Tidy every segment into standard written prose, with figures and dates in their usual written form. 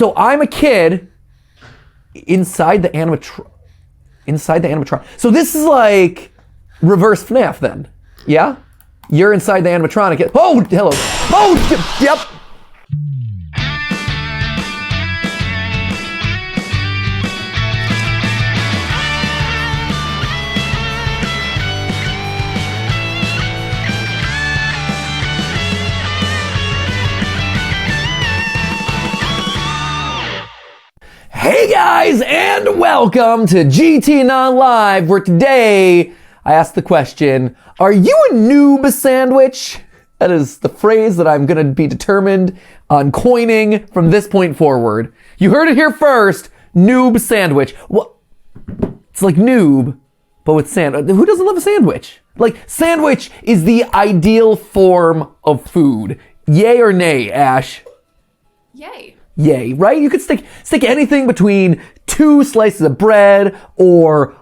So I'm a kid inside the animatronic. So this is like reverse FNAF then. Yeah? You're inside the animatronic. Oh, hello. Oh, yep. Hey guys, and welcome to GT Non Live, where today I asked the question, are you a noob sandwich? That is the phrase that I'm going to be determined on coining from this point forward. You heard it here first, noob sandwich. Well, it's like noob, but with sandwich. Who doesn't love a sandwich? Like, sandwich is the ideal form of food. Yay or nay, Ash? Yay. Yay, right? You could stick anything between two slices of bread or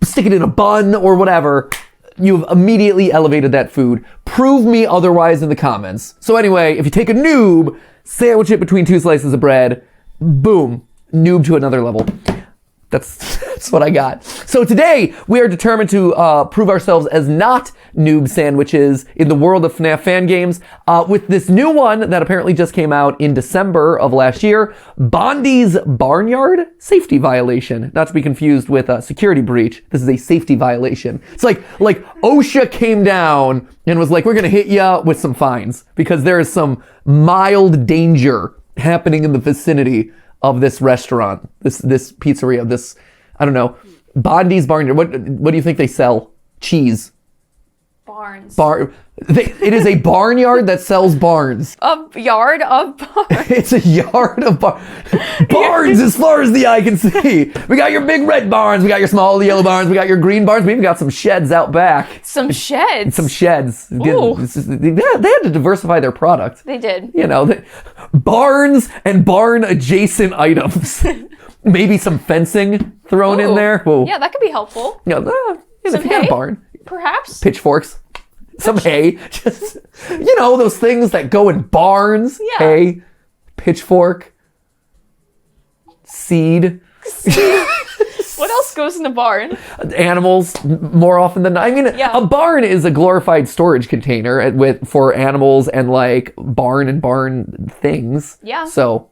stick it in a bun or whatever. You've immediately elevated that food. Prove me otherwise in the comments. So anyway, if you take a noob, sandwich it between two slices of bread, boom, noob to another level. That's what I got. So today, we are determined to prove ourselves as not noob sandwiches in the world of FNAF Fan Games with this new one that apparently just came out in December of last year, Bondee's Barnyard Safety Violation. Not to be confused with a security breach. This is a safety violation. It's like OSHA came down and was like, we're going to hit you with some fines because there is some mild danger happening in the vicinity of this restaurant, this pizzeria, this, I don't know, Bondee's Barnyard. What do you think they sell? Cheese. Barns. It is a barnyard that sells barns. A yard of barns. It's a yard of barns as far as the eye can see. We got your big red barns, we got your small yellow barns, we got your green barns, we even got some sheds out back. Some sheds? Some sheds. Ooh. They had to diversify their product. They did. You know, barns and barn adjacent items. Maybe some fencing thrown in there. Whoa. Yeah, that could be helpful. You know, if you got a barn. Perhaps. Pitchforks. Some hay. Just, you know, those things that go in barns. Yeah. Hay. Pitchfork. Seed. What else goes in a barn? Animals, more often than not. I mean, yeah. A barn is a glorified storage container for animals and like barn things. Yeah. So,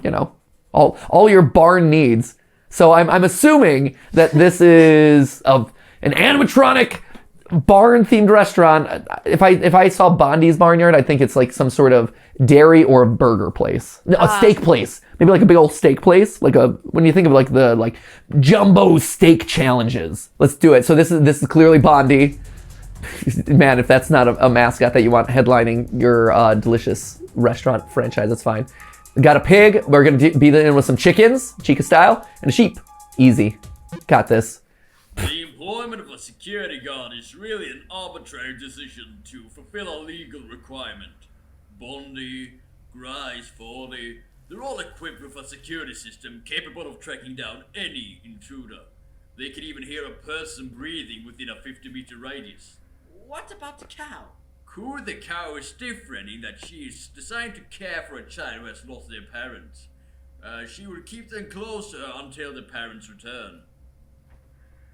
you know, all your barn needs. So I'm assuming that this is an animatronic barn-themed restaurant. If I saw Bondee's Barnyard, I think it's like some sort of dairy or a burger place, a steak place, maybe like a big old steak place. When you think of like the jumbo steak challenges, let's do it. So this is clearly Bondee. Man, if that's not a mascot that you want headlining your delicious restaurant franchise, that's fine. We got a pig. We're gonna beat it in with some chickens, Chica style, and a sheep. Easy, got this. The employment of a security guard is really an arbitrary decision to fulfill a legal requirement. Bondee, Grice, 40, they're all equipped with a security system capable of tracking down any intruder. They can even hear a person breathing within a 50-meter radius. What about the cow? Kur the cow is different in that she is designed to care for a child who has lost their parents. She will keep them closer until the parents return.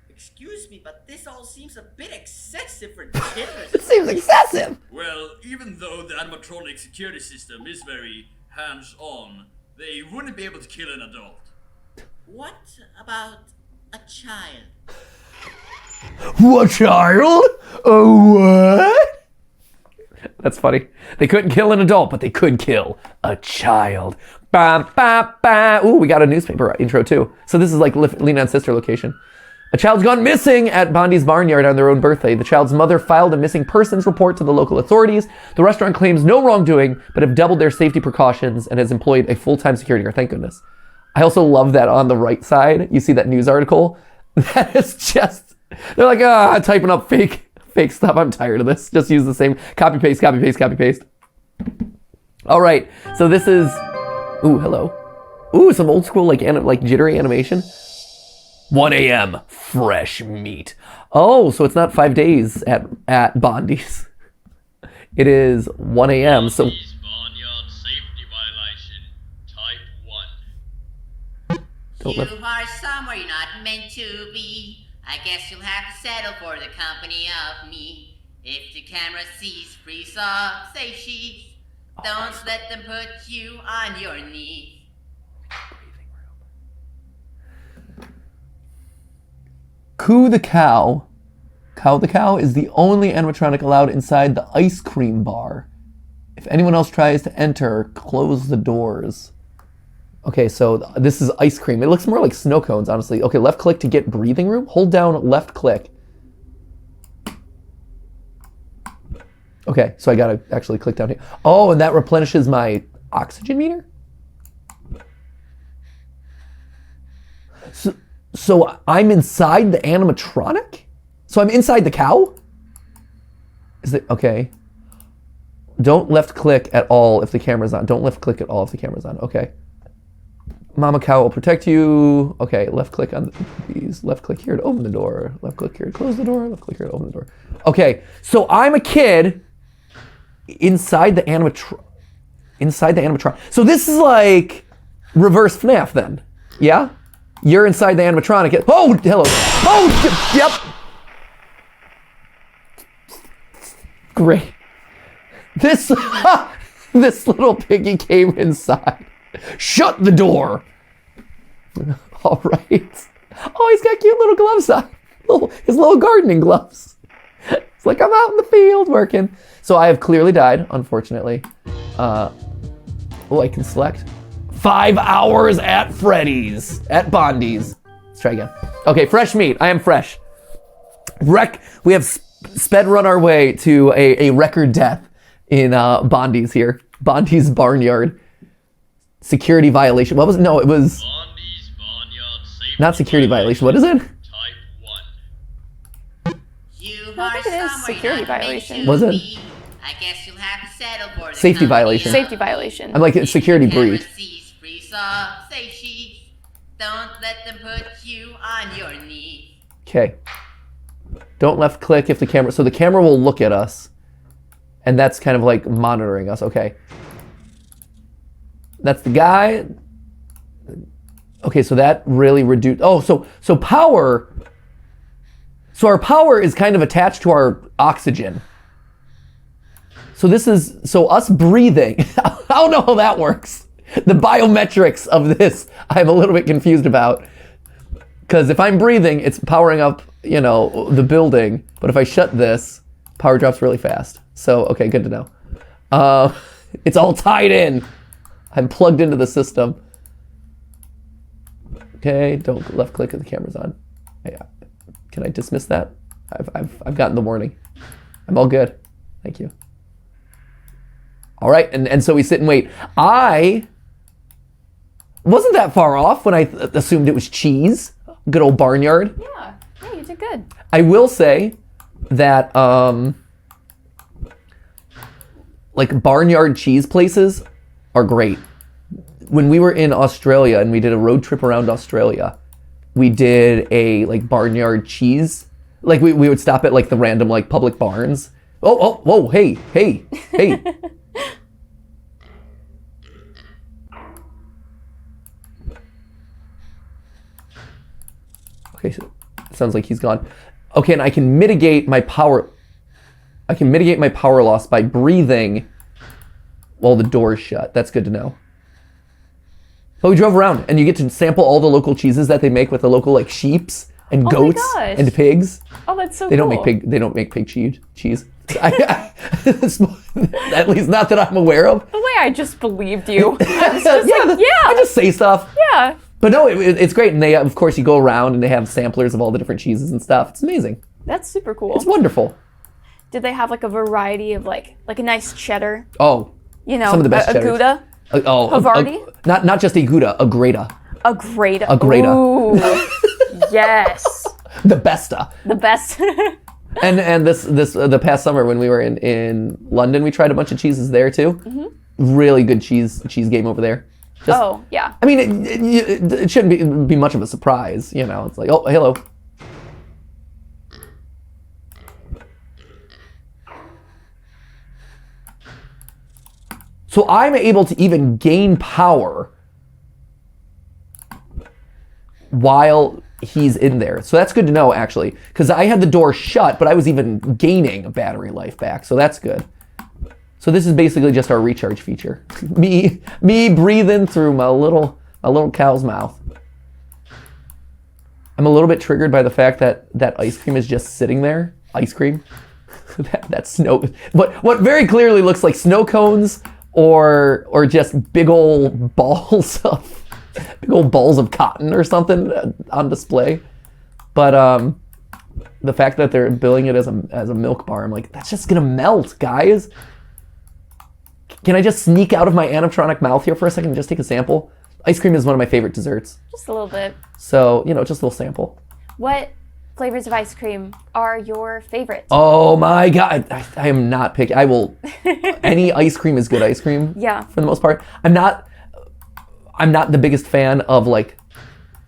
Excuse me, but this all seems a bit excessive for children. It seems excessive. Well, even though the animatronic security system is very hands-on, they wouldn't be able to kill an adult. What about a child? What child? What? That's funny. They couldn't kill an adult, but they could kill a child. Ba, ba, ba. Ooh, we got a newspaper intro too. So this is like Lena and Sister location. A child's gone missing at Bondee's Barnyard on their own birthday. The child's mother filed a missing persons report to the local authorities. The restaurant claims no wrongdoing, but have doubled their safety precautions and has employed a full-time security guard. Thank goodness. I also love that on the right side, you see that news article. That is just, they're like, typing up fake stuff. I'm tired of this. Just use the same copy, paste, copy, paste, copy, paste. All right, so this is, ooh, hello. Ooh, some old school, like jittery animation. 1 a.m. fresh meat. Oh, so it's not 5 days at Bondees. It is 1 a.m. So Barnyard safety violation, type 1. Don't You left. are somewhere you're not meant to be. I guess you'll have to settle for the company of me. If the camera sees freeze up, say she's. Don't let them put you on your knees. Coo the cow. Cow the cow is the only animatronic allowed inside the ice cream bar. If anyone else tries to enter, close the doors. Okay, so this is ice cream. It looks more like snow cones, honestly. Okay, left click to get breathing room. Hold down left click. Okay, so I gotta actually click down here. Oh, and that replenishes my oxygen meter? So I'm inside the animatronic? So I'm inside the cow? Is it, okay. Don't left click at all if the camera's on. Don't left click at all if the camera's on, okay. Mama cow will protect you. Okay, left click on these. Left click here to open the door. Left click here to close the door. Left click here to open the door. Okay, so I'm a kid inside the animatronic. So this is like reverse FNAF then, yeah? You're inside the animatronic. Oh, hello. Oh, yep. Great. This little piggy came inside. Shut the door. All right. Oh, he's got cute little gloves on. His little gardening gloves. It's like I'm out in the field working. So I have clearly died, unfortunately. Oh, I can select 5 hours at Freddy's, at Bondees. Let's try again. Okay, fresh meat. I am fresh. We have sped run our way to a record death in Bondees here. Bondees Barnyard. Security violation. What was it? No, it was Bondees Barnyard safety not security violation. What is it? Type 1. You I are think it is somewhere security you're not meant violation. to Was it? be. I guess you'll have to settle for the Safety company violation. of Safety me. violation. I'm like it's security Camera breach. sees freeze up, say she's. Don't let them put you on your knees. Okay. Don't left click if the camera. So the camera will look at us, and that's kind of like monitoring us. Okay. That's the guy. Okay, so that really reduced. Oh, so power. So our power is kind of attached to our oxygen. So this is us breathing. I don't know how that works. The biometrics of this, I'm a little bit confused about. Because if I'm breathing, it's powering up, the building. But if I shut this, power drops really fast. So, okay, good to know. It's all tied in. I'm plugged into the system. Okay, don't left click if the camera's on. Yeah. Can I dismiss that? I've gotten the warning. I'm all good. Thank you. All right, and so we sit and wait. I wasn't that far off when I assumed it was cheese. Good old Barnyard. Yeah, you did good. I will say that like Barnyard cheese places are great. When we were in Australia and we did a road trip around Australia, we did a like Barnyard cheese. Like we would stop at like the random like public barns. Oh, whoa, hey. Okay, so it sounds like he's gone. Okay, and I can mitigate my power loss by breathing while the door's shut. That's good to know. But we drove around, and you get to sample all the local cheeses that they make with the local like sheeps and goats gosh. and pigs. Oh, that's so They cool. They don't make pig cheese. At least not that I'm aware of. The way I just believed you. I was just I just say stuff. yeah. But no, it's great, and they of course you go around and they have samplers of all the different cheeses and stuff. It's amazing. That's super cool. It's wonderful. Did they have like a variety of like a nice cheddar? Oh, some of the best a cheddars. Gouda? Havarti? Not just a Gouda, a Greta. A Greta. A Greta. Ooh. Yes. The besta. The best. And this the past summer when we were in London, we tried a bunch of cheeses there too. Mm-hmm. Really good cheese game over there. Oh, yeah. I mean, it shouldn't be much of a surprise, It's like, oh, hello. So I'm able to even gain power while he's in there. So that's good to know, actually, because I had the door shut, but I was even gaining a battery life back. So that's good. So this is basically just our recharge feature. me breathing through my little cow's mouth. I'm a little bit triggered by the fact that that ice cream is just sitting there. Ice cream. that snow. What very clearly looks like snow cones or just big old balls of cotton or something on display. But the fact that they're billing it as a milk bar, I'm like, that's just gonna melt, guys. Can I just sneak out of my animatronic mouth here for a second and just take a sample? Ice cream is one of my favorite desserts. Just a little bit. So, just a little sample. What flavors of ice cream are your favorites? Oh my God. I am not picky. I will, any ice cream is good ice cream. Yeah. For the most part. I'm not the biggest fan of like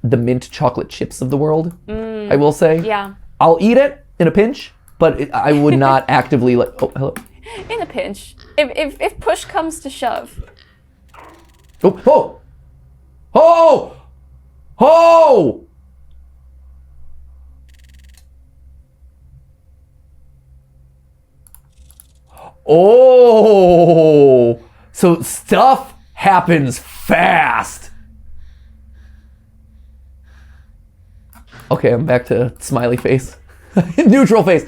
the mint chocolate chips of the world, I will say. Yeah. I'll eat it in a pinch, but I would not actively like, oh, hello. In a pinch. If push comes to shove. Oh! Oh! Oh! Oh! So stuff happens fast. Okay, I'm back to smiley face. Neutral face.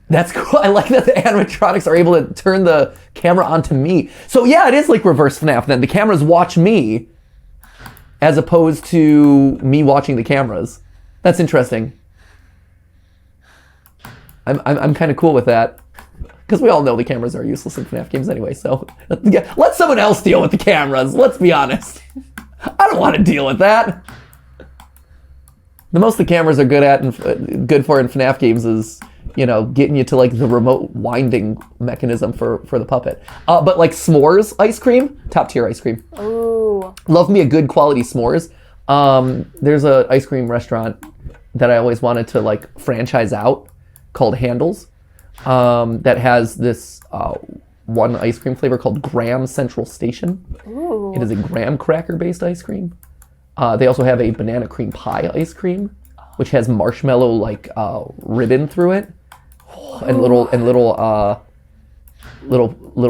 That's cool. I like that the animatronics are able to turn the camera onto me. So yeah, it is like reverse FNAF then. The cameras watch me as opposed to me watching the cameras. That's interesting. I'm kind of cool with that. Because we all know the cameras are useless in FNAF games anyway, so yeah, let someone else deal with the cameras, let's be honest. I don't want to deal with that. The most the cameras are good for in FNAF games is, getting you to like the remote winding mechanism for the puppet. But like s'mores ice cream, top tier ice cream. Ooh. Love me a good quality s'mores. There's a ice cream restaurant that I always wanted to like franchise out called Handles. That has this one ice cream flavor called Graham Central Station. Ooh. It is a graham cracker based ice cream. They also have a banana cream pie ice cream, which has marshmallow like ribbon through it, and little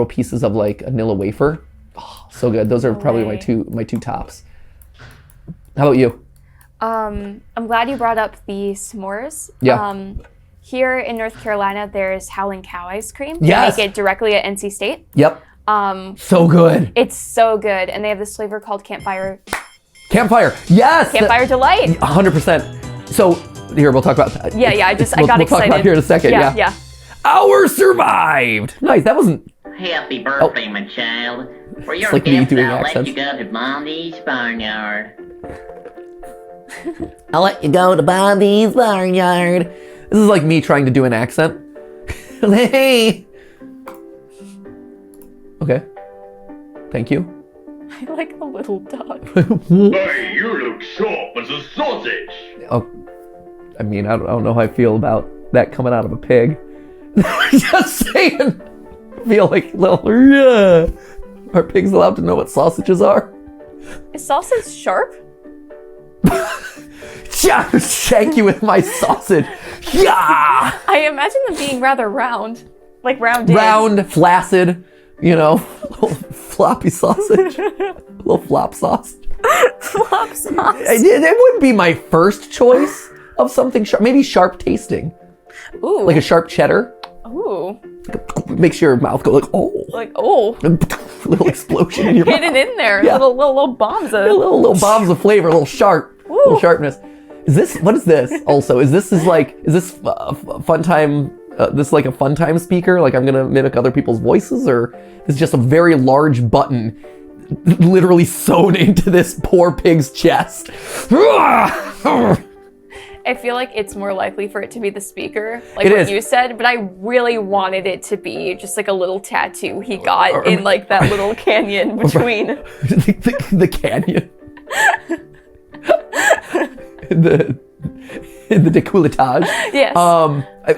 pieces of like vanilla wafer. Oh, so good. Those are probably my two tops. How about you? I'm glad you brought up the s'mores. Yeah. Here in North Carolina, there's Howlin' Cow ice cream. Yes. They make it directly at NC State. Yep. So good. It's so good, and they have this flavor called Campfire. Campfire. Yes. Campfire Delight. 100%. So here we'll talk about that. Yeah. I got excited. We'll talk about it here in a second. Yeah. Ours survived. Nice. That wasn't. Happy birthday, my child. For your like me gift, doing I'll accents. let you go to Bondees Barnyard. I'll let you go to Bondees Barnyard. This is like me trying to do an accent. Hey. Okay. Thank you. I like the little dog. Hey, you look sharp as a sausage! Oh, I mean, I don't know how I feel about that coming out of a pig. Just saying. I feel like little. Are pigs allowed to know what sausages are? Is sausage sharp? Shank you with my sausage. Yeah. I imagine them being rather round. Like rounded. Round, flaccid, little floppy sausage. Little flop sauce. Flop sauce. It wouldn't be my first choice of something sharp. Maybe sharp tasting. Ooh. Like a sharp cheddar. Ooh. Makes your mouth go like, oh. Like, oh. Little explosion in your mouth. Hidden in there. Yeah. Little bombs of... Little bombs of flavor, a little sharp. Ooh. Little sharpness. What is this also? Is this a fun time, this like a fun time speaker? Like I'm gonna mimic other people's voices, or is just a very large button literally sewn into this poor pig's chest? I feel like it's more likely for it to be the speaker, like what you said, but I really wanted it to be just like a little tattoo he got in like that little canyon between. the canyon. in the décolletage. Yes.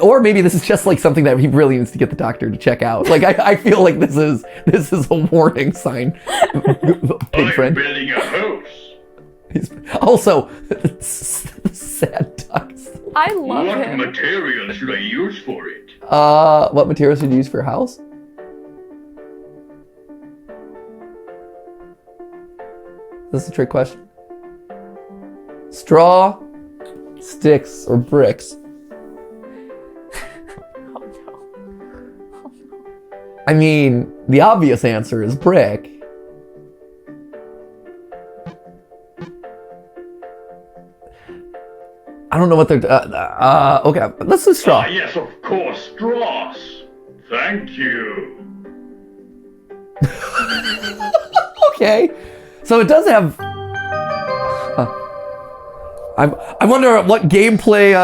Or maybe this is just like something that he really needs to get the doctor to check out. Like I feel like this is a warning sign. Pig I'm friend. building a house. He's also sad ducks. I love What him. material should I use for it? What materials should you use for your house? This is a trick question. Straw, sticks, or bricks? Oh no. I mean, the obvious answer is brick. I don't know what they're... okay, let's do straw. Yes, of course, straws. Thank you. Okay. So it does have... I wonder what gameplay...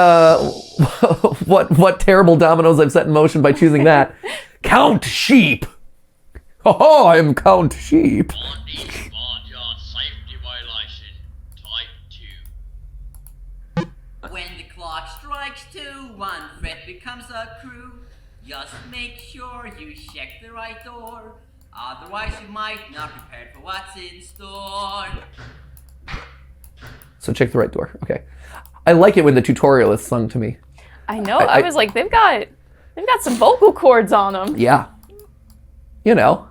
what terrible dominoes I've set in motion by choosing that. Count Sheep. Oh, I am Count Sheep. Bondees Barnyard safety violation type 2. When the clock strikes 2, one thread becomes a crew. Just make sure you check the right door. Otherwise you might not be prepared for what's in store. So check the right door. Okay. I like it when the tutorial is sung to me. I know. I was like, they've got some vocal cords on them. Yeah. You know,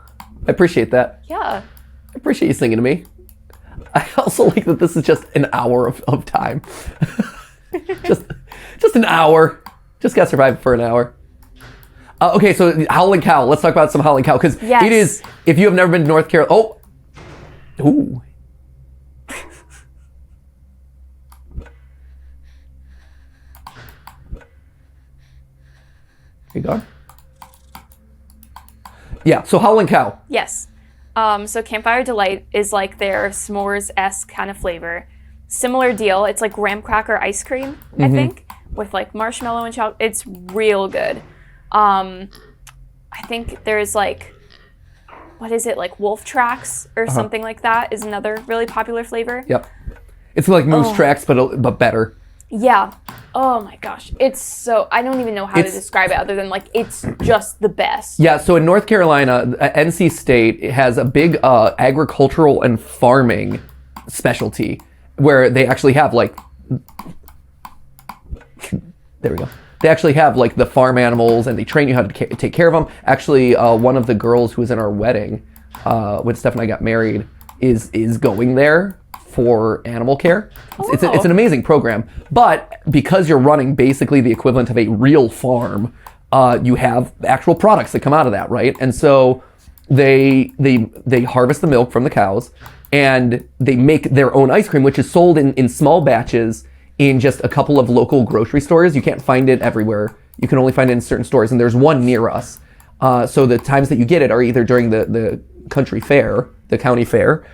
I appreciate that. Yeah. I appreciate you singing to me. I also like that this is just an hour of time. just an hour. Just gotta survive for an hour. Okay, so Howling Cow. Let's talk about some Howling Cow because Yes. it is. If you have never been to North Carolina, ooh. You gone? Yeah. So Howling Cow. Yes. So Campfire Delight is like their s'mores-esque kind of flavor. Similar deal. It's like graham cracker ice cream, I think, with like marshmallow and chocolate. It's real good. I think there's like, what is it, like Wolf Tracks or something like that is another really popular flavor. Yep. It's like Moose Tracks, but better. Yeah. Oh my gosh. It's so, I don't even know how to describe it other than like, it's just the best. Yeah, so in North Carolina, NC State has a big agricultural and farming specialty where they actually have like, there we go. They actually have like the farm animals and they train you how to take care of them. Actually, one of the girls who was in our wedding, when Steph and I got married, is going there for animal care. It's an amazing program, but because you're running basically the equivalent of a real farm, you have actual products that come out of that, right? And so they harvest the milk from the cows and they make their own ice cream, which is sold in small batches in just a couple of local grocery stores. You can't find it everywhere. You can only find it in certain stores, and there's one near us. So the times that you get it are either during the country fair, the county fair,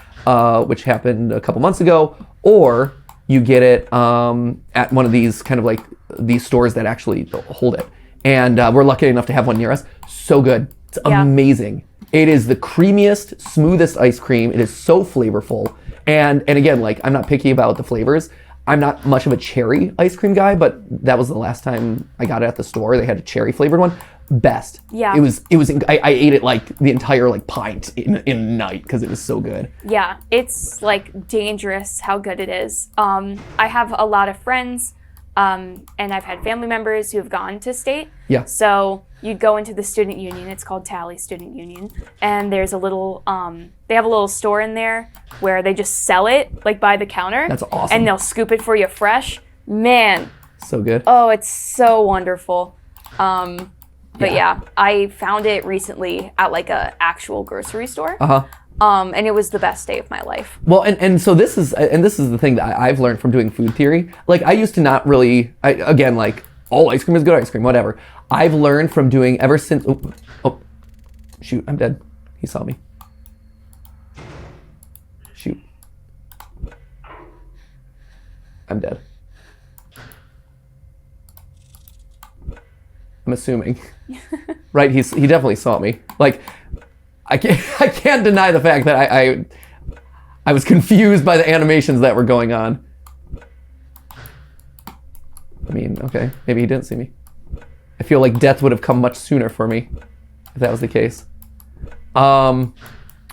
which happened a couple months ago, or you get it at one of these kind of like these stores that actually hold it. And we're lucky enough to have one near us. So good. It's amazing. It is the creamiest, smoothest ice cream. It is so flavorful. And again, like, I'm not picky about the flavors. I'm not much of a cherry ice cream guy, but that was the last time I got it at the store. They had a cherry flavored one. Best. Yeah. It was. I ate it like the entire like pint in a night because it was so good. Yeah, it's like dangerous how good it is. I have a lot of friends, and I've had family members who have gone to state. Yeah. So you'd go into the student union. It's called Tally Student Union, and there's a little. They have a little store in there where they just sell it like by the counter. That's awesome. And they'll scoop it for you fresh. Man. So good. Oh, it's so wonderful. But yeah, I found it recently at like a actual grocery store. And it was the best day of my life. Well, and so this is the thing that I've learned from doing food theory. Like, I used to not really, again, like, all ice cream is good ice cream, whatever. I've learned from doing ever since, oh, shoot, I'm dead. He saw me. Shoot. I'm dead. I'm assuming. Right? He definitely saw me. Like, I can't deny the fact that I was confused by the animations that were going on. I mean, okay, maybe he didn't see me. I feel like death would have come much sooner for me if that was the case.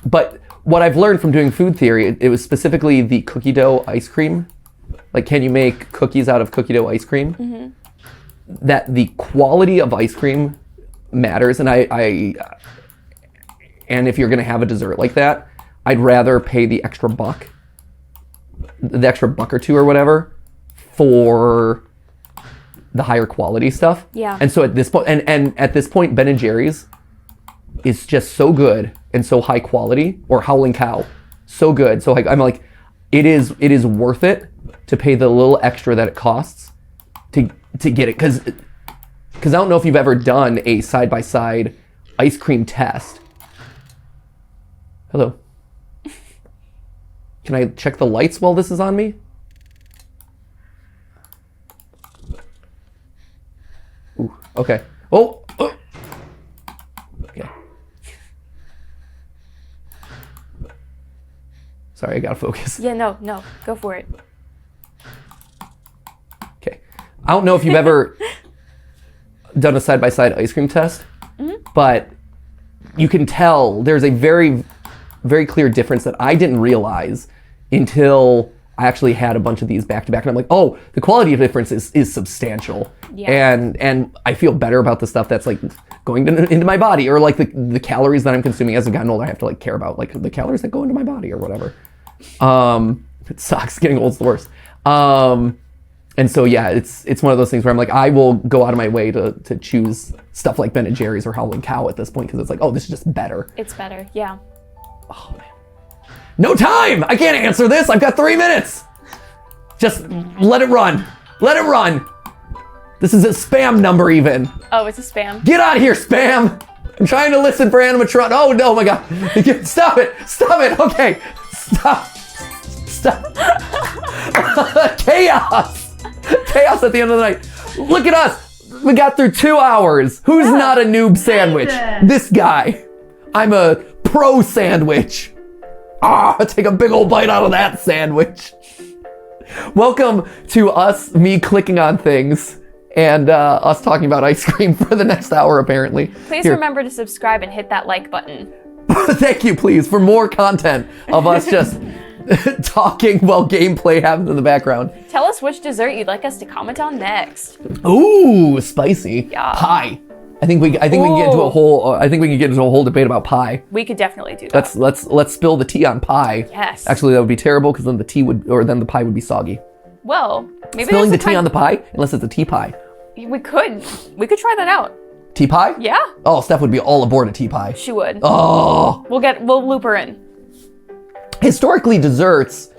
But what I've learned from doing food theory, it was specifically the cookie dough ice cream. Like, can you make cookies out of cookie dough ice cream? Mm-hmm. That the quality of ice cream matters, and and if you're gonna have a dessert like that, I'd rather pay the extra buck or two or whatever for the higher quality stuff. Yeah. And so at this point, and at this point, Ben and Jerry's is just so good and so high quality, or Howling Cow, so good. So like, I'm like, it is worth it to pay the little extra that it costs to get it. Cause I don't know if you've ever done a side-by-side ice cream test. Hello. Can I check the lights while this is on me? Ooh, okay. Oh! Okay. Sorry, I gotta focus. Yeah, no, go for it. Okay. I don't know if you've ever done a side-by-side ice cream test, but you can tell there's a very, very clear difference that I didn't realize until I actually had a bunch of these back to back, and I'm like, oh, the quality of difference is substantial. Yeah. And I feel better about the stuff that's like going into my body, or like the calories that I'm consuming as I've gotten older. I have to like care about like the calories that go into my body or whatever. It sucks. Getting old's the worst. And so yeah, it's one of those things where I'm like, I will go out of my way to choose stuff like Ben and Jerry's or Howling Cow at this point, because it's like, oh, this is just better. It's better, yeah. Oh man. No time! I can't answer this! I've got 3 minutes! Just let it run. Let it run! This is a spam number even. Oh, it's a spam. Get out of here, spam! I'm trying to listen for animatronic. Oh no, my god. Stop it! Stop it! Okay. Stop. Stop. Chaos! Chaos at the end of the night. Look at us! We got through 2 hours. Who's not a noob sandwich? This guy. I'm a pro sandwich. Take a big old bite out of that sandwich. Welcome to me clicking on things and us talking about ice cream for the next hour, apparently. Please remember to subscribe and hit that like button. Thank you, please, for more content of us just talking while gameplay happens in the background. Tell us which dessert you'd like us to comment on next. Ooh, spicy. Yeah. Pie. I think we can get into a whole debate about pie. We could definitely do that. Let's spill the tea on pie. Yes. Actually, that would be terrible, because then the pie would be soggy. Well, maybe spilling the tea on the pie, unless it's a tea pie. We could try that out. Tea pie? Yeah. Oh, Steph would be all aboard a tea pie. She would. Oh. We'll loop her in. Historically, desserts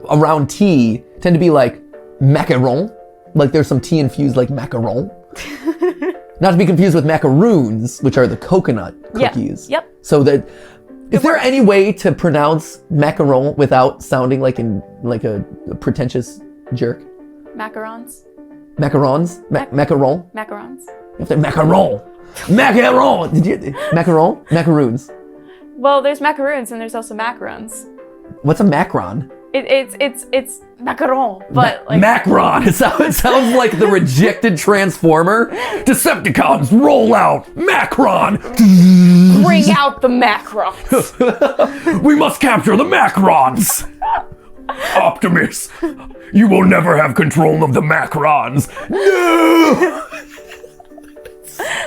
around tea tend to be like macaron. Like there's some tea infused like macaron. Not to be confused with macaroons, which are the coconut cookies. Yeah. Yep. So is there any way to pronounce macaron without sounding like a pretentious jerk? Macarons. Macarons? Macaron? Macarons. You have to macaron. Macaron! Macaron? Macaroons. Well, there's macaroons and there's also macarons. What's a macron? It's macaron, but like Macron. It sounds like the rejected Transformer. Decepticons roll out Macron. Bring out the macrons. We must capture the Macrons. Optimus, you will never have control of the Macrons. No.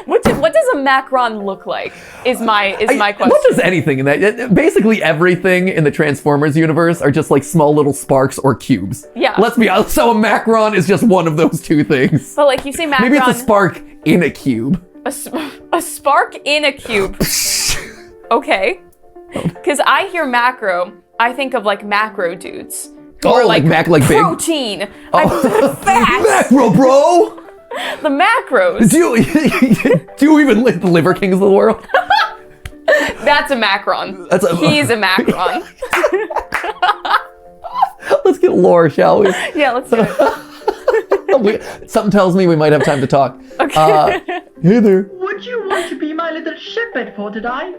What does a macron look like? Is my question. What does anything in that? Basically everything in the Transformers universe are just like small little sparks or cubes. Yeah. Let's be honest. So a macron is just one of those two things. But like you say macron. Maybe it's a spark in a cube. A spark in a cube. Okay. Because I hear macro, I think of like macro dudes. Oh, like big protein. I'm fat. Macro, bro. The macros. Do you even live the Liver Kings of the world? That's a macron. He's a macron. Let's get lore, shall we? Yeah, let's do it. Something tells me we might have time to talk. Okay. Hey there. Would you want to be my little shepherd for today?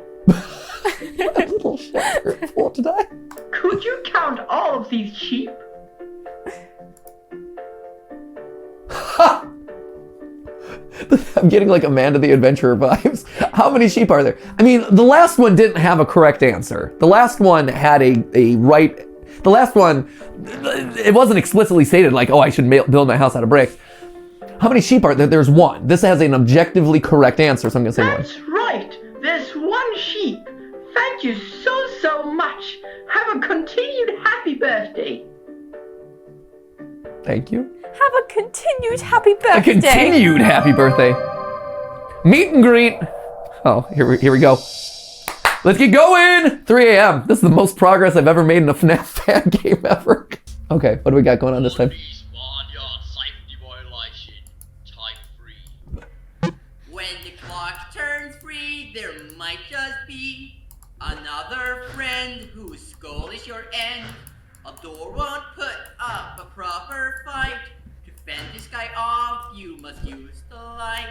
Little shepherd for today. Could you count all of these sheep? I'm getting like Amanda the Adventurer vibes. How many sheep are there? I mean, the last one didn't have a correct answer. The last one had a right. The last one, it wasn't explicitly stated like, oh, I should build my house out of bricks. How many sheep are there? There's one. This has an objectively correct answer, so I'm gonna say one. That's right. There's one sheep. Thank you so much. Have a continued happy birthday. Thank you. Have a continued happy birthday. A continued happy birthday. Meet and greet. Oh, here we go. Let's get going. 3 a.m. This is the most progress I've ever made in a FNAF fan game ever. Okay, what do we got going on this time? Barnyard safety violation. Type 3. When the clock turns 3, there might just be another friend whose skull is your end. A door won't put up a proper fight. To fend this guy off, you must use the light.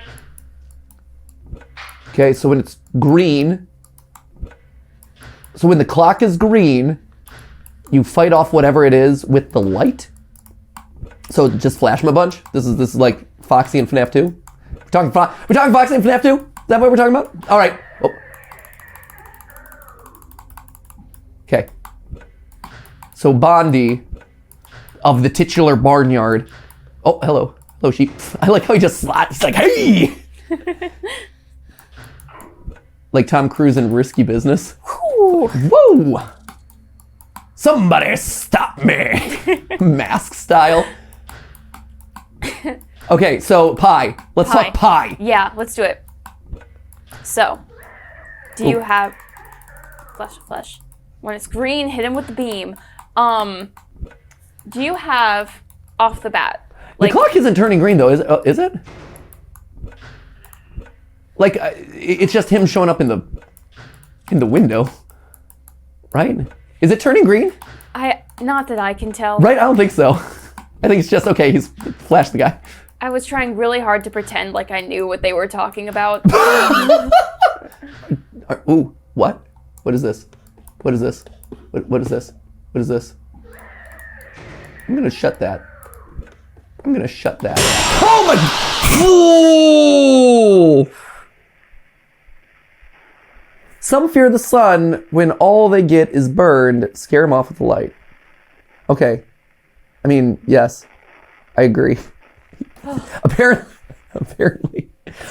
Okay, so when it's green, so when the clock is green, you fight off whatever it is with the light. So just flash him a bunch. This is like Foxy and FNAF 2. We're talking Foxy and FNAF 2? Is that what we're talking about? All right. Oh. Okay. So Bondee of the titular Barnyard. Oh, hello. Hello, sheep. I like how he just slots. He's like, hey! Like Tom Cruise in Risky Business. Whoa! Somebody stop me! Mask style. Okay, so pie. Let's talk pie. Yeah, let's do it. So, do you have flesh? When it's green, hit him with the beam. Do you have off the bat? Like, the clock isn't turning green though, is it? Like it's just him showing up in the window, right? Is it turning green? Not that I can tell. Right? I don't think so. I think it's just okay. He's flashed the guy. I was trying really hard to pretend like I knew what they were talking about. Ooh, what? What is this? What is this? What is this? What is this? I'm gonna shut that. Oh my! Ooh! Some fear the sun when all they get is burned. Scare them off with the light. Okay. I mean, yes. I agree. Apparently.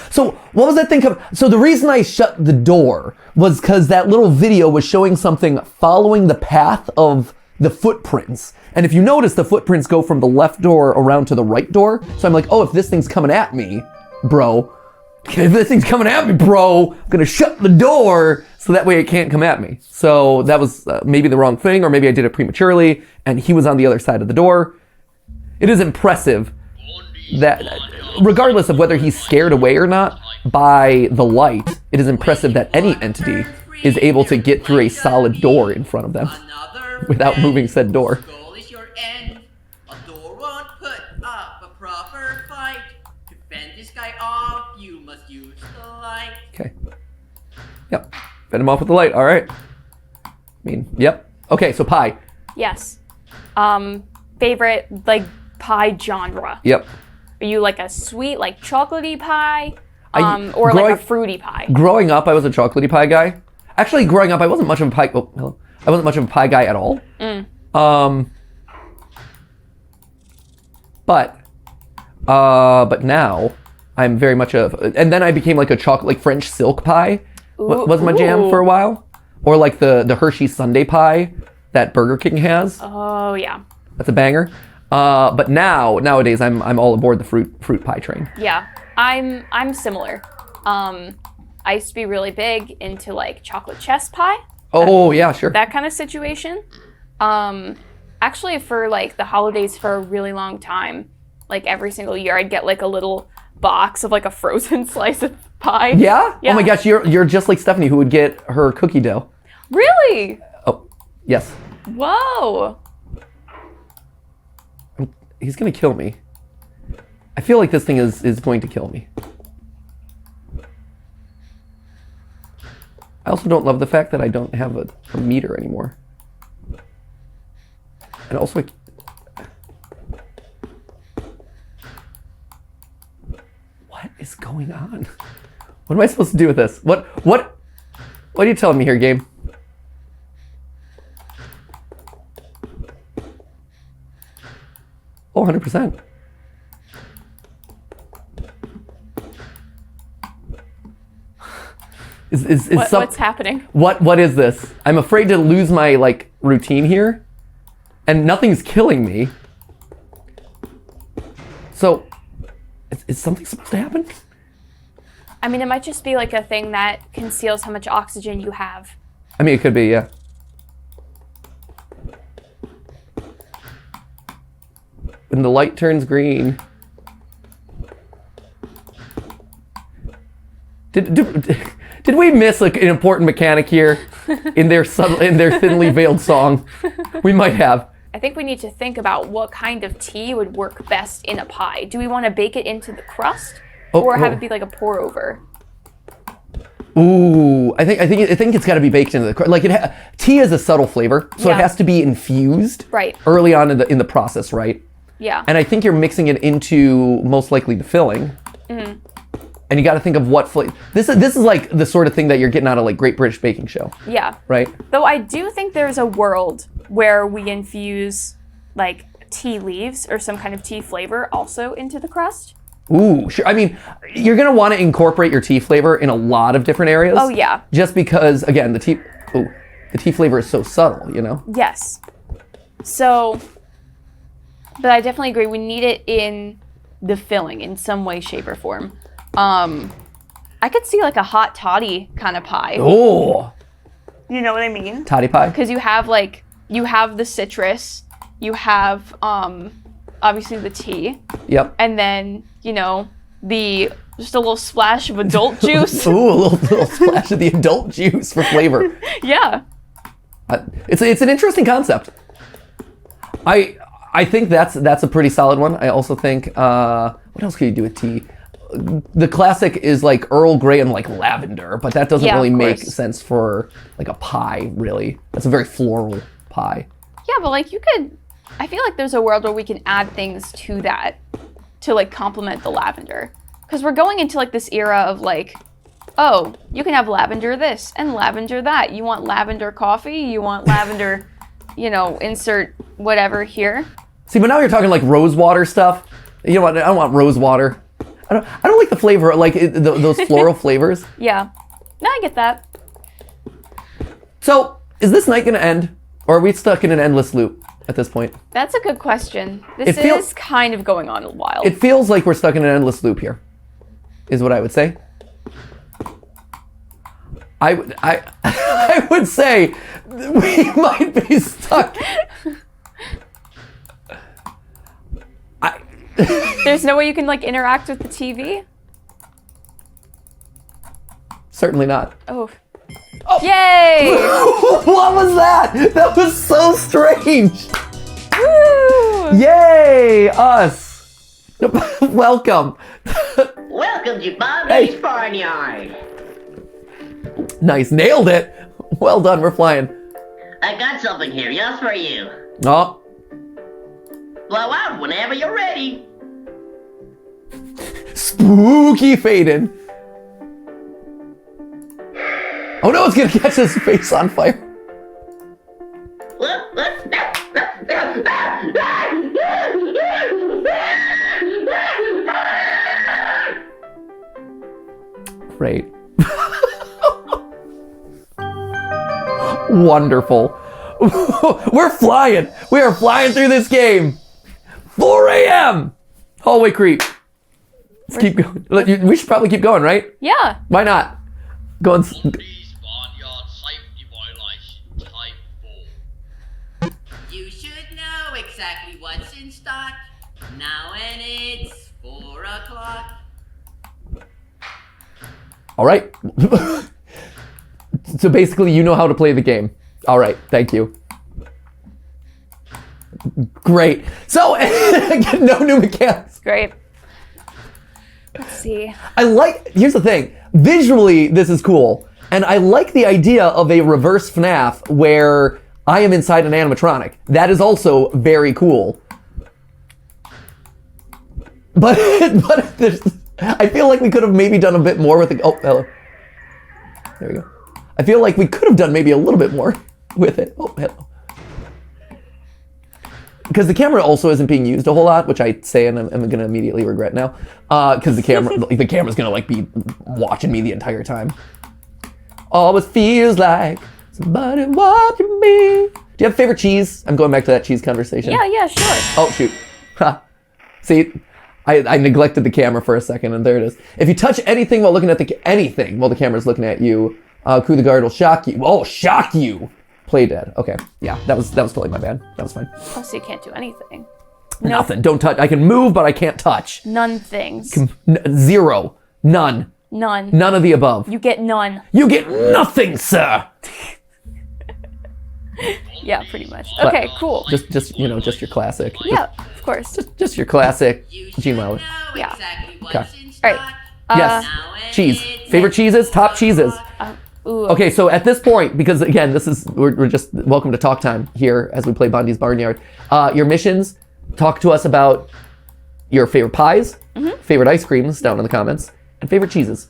So what was that thing? So the reason I shut the door was because that little video was showing something following the path of the footprints. And if you notice, the footprints go from the left door around to the right door. So I'm like, oh, if this thing's coming at me, bro, I'm gonna shut the door so that way it can't come at me. So that was maybe the wrong thing, or maybe I did it prematurely, and he was on the other side of the door. It is impressive that, regardless of whether he's scared away or not, by the light, it is impressive that any entity is able to get through a solid door in front of them without moving said door. A door won't put up a proper fight. To fend this guy off, you must use the light. Okay. Yep. Fend him off with the light. All right. I mean, yep. Okay, so pie. Yes. Favorite, like, pie genre? Yep. Are you like a sweet, like chocolatey pie? Or like a fruity pie? Growing up, I was a chocolatey pie guy. Actually, growing up, I wasn't much of a pie... Oh, hello. I wasn't much of a pie guy at all. But now I'm very much and then I became like a chocolate, like French silk pie was my jam for a while, or like the Hershey Sundae pie that Burger King has. Oh yeah, that's a banger. But nowadays I'm all aboard the fruit pie train. Yeah, I'm similar. I used to be really big into like chocolate chess pie. Oh yeah, sure. That kind of situation. Actually, for like the holidays for a really long time, like every single year, I'd get like a little box of like a frozen slice of pie. Yeah? Oh my gosh, you're just like Stephanie, who would get her cookie dough. Really? Oh, yes. Whoa. He's gonna kill me. I feel like this thing is going to kill me. I also don't love the fact that I don't have a meter anymore. And also, what is going going on? What am I supposed to do with this? What are you telling me here, game? Oh, 100%. What's happening? What is this? I'm afraid to lose my like routine here, and nothing's killing me. So, is something supposed to happen? I mean, it might just be like a thing that conceals how much oxygen you have. I mean, it could be, yeah. When the light turns green. Did we miss like an important mechanic here in their thinly veiled song? We might have. I think we need to think about what kind of tea would work best in a pie. Do we want to bake it into the crust, or have it be like a pour over? Ooh, I think it's got to be baked into the crust. Like tea is a subtle flavor, so it has to be infused early on in the process, right? Yeah. And I think you're mixing it into most likely the filling. Mm-hmm. And you got to think of what flavor. This is like the sort of thing that you're getting out of like Great British Baking Show. Yeah. Right? Though I do think there's a world where we infuse like tea leaves or some kind of tea flavor also into the crust. Ooh, sure. I mean, you're going to want to incorporate your tea flavor in a lot of different areas. Oh, yeah. Just because, again, the tea flavor is so subtle, you know? Yes. So, but I definitely agree. We need it in the filling in some way, shape, or form. I could see like a hot toddy kind of pie. Oh. You know what I mean? Toddy pie? Because you have the citrus, you have obviously the tea. Yep. And then, just a little splash of adult juice. Ooh, a little splash of the adult juice for flavor. Yeah. It's an interesting concept. I think that's a pretty solid one. I also think what else could you do with tea? The classic is like Earl Grey and like lavender, but that doesn't really make sense for like a pie, really. That's a very floral pie. Yeah, but like I feel like there's a world where we can add things to that to like complement the lavender. Because we're going into like this era of like, oh, you can have lavender this and lavender that. You want lavender coffee? You want lavender, insert whatever here. See, but now you're talking like rose water stuff. You know what? I don't want rose water. I don't like the flavor, like those floral flavors. Yeah. No, I get that. So, is this night going to end? Or are we stuck in an endless loop at this point? That's a good question. This is kind of going on a while. It feels like we're stuck in an endless loop here, is what I would say. I would say we might be stuck. There's no way you can like interact with the TV? Certainly not. Oh. Yay! What was that? That was so strange. Woo! Yay, us. Welcome. Welcome to Bondees Barnyard. Nice, nailed it. Well done, we're flying. I got something here just for you. Oh. Blow out whenever you're ready. Spooky fading. Oh no, it's gonna catch his face on fire. Great. Wonderful. We're flying. We are flying through this game. 4 a.m. Hallway creep. Let's keep going. We should probably keep going, right? Yeah. Why not? Go on. Bondees Barnyard Safety Violation Type 4. You should know exactly what's in stock. Now when it's 4 o'clock. All right. So basically, you know how to play the game. All right. Thank you. Great. So, no new mechanics. Great. Let's see. Here's the thing. Visually, this is cool. And I like the idea of a reverse FNAF where I am inside an animatronic. That is also very cool. But I feel like we could have maybe done a bit more with the... Oh, hello. There we go. I feel like we could have done maybe a little bit more with it. Oh, hello. Because the camera also isn't being used a whole lot, which I say and I'm going to immediately regret now. Because the camera's going to like be watching me the entire time. Always feels like somebody watching me. Do you have favorite cheese? I'm going back to that cheese conversation. Yeah, sure. Oh, shoot. Ha. See, I neglected the camera for a second, and there it is. If you touch anything while looking at anything while the camera's looking at you, Coup de Garde will shock you. Oh, shock you! Play dead. Okay, yeah, that was totally my bad. That was fine. Oh, so you can't do anything. Nothing. Don't touch. I can move, but I can't touch. None things. Zero. None. None. None of the above. You get none. You get nothing, sir. Yeah, pretty much. Okay, cool. Just your classic. Yeah, of course. Just your classic Gene Wilder. Yeah. Okay. All right. Yes. Cheese. Favorite cheeses? Top cheeses. Ooh. Okay, so at this point, because again, we're just welcome to talk time here as we play Bondee's Barnyard. Your missions, talk to us about your favorite pies, favorite ice creams down in the comments, and favorite cheeses.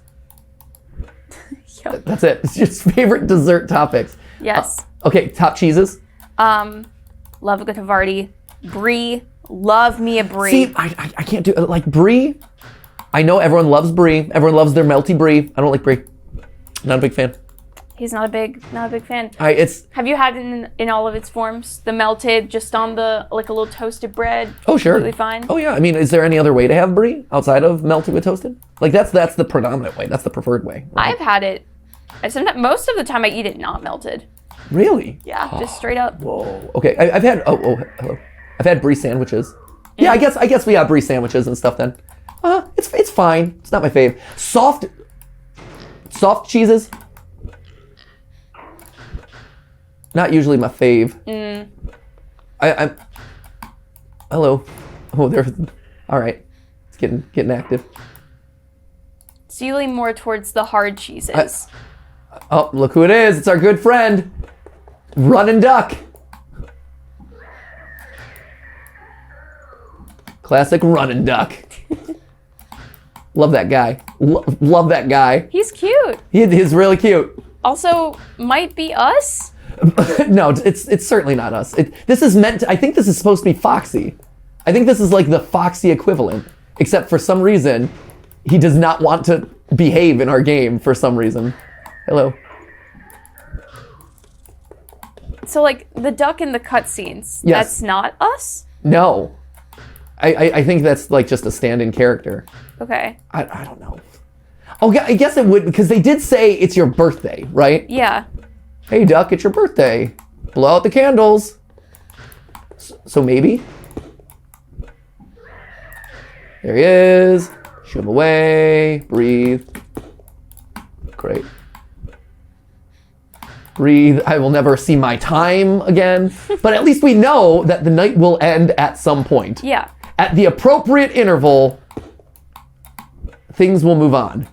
Yep. That's it. It's just favorite dessert topics. Yes. Okay, top cheeses. Love a good Havarti. Brie. Love me a brie. See, I can't do like brie. I know everyone loves brie. Everyone loves their melty brie. I don't like brie. Not a big fan. He's not a big fan. Have you had it in all of its forms? The melted, just on the like a little toasted bread. Oh sure. Completely fine. Oh yeah. I mean, is there any other way to have brie outside of melted with toasted? Like that's the predominant way. That's the preferred way. Right? I've had it. Most of the time I eat it not melted. Really? Yeah, just straight up. Whoa. Okay. I've had hello. I've had brie sandwiches. Yeah, I guess we have brie sandwiches and stuff then. It's fine. It's not my fave. Soft cheeses. Not usually my fave. I'm. Hello. Oh, there's. All right. It's getting active. So you lean more towards the hard cheeses. Oh, look who it is. It's our good friend, Running Duck. Classic Running Duck. Love that guy. Love that guy. He's cute. He's really cute. Also, might be us? No, it's certainly not us. This is meant to, I think this is supposed to be Foxy. I think this is like the Foxy equivalent. Except for some reason, he does not want to behave in our game for some reason. Hello. So like the duck in the cutscenes, yes. That's not us? No. I think that's like just a stand-in character. Okay. I don't know. Oh, I guess it would, because they did say it's your birthday, right? Yeah. Hey, Duck, it's your birthday. Blow out the candles. So maybe? There he is. Shoo him away. Breathe. Great. Breathe. I will never see my time again. But at least we know that the night will end at some point. Yeah. At the appropriate interval, things will move on.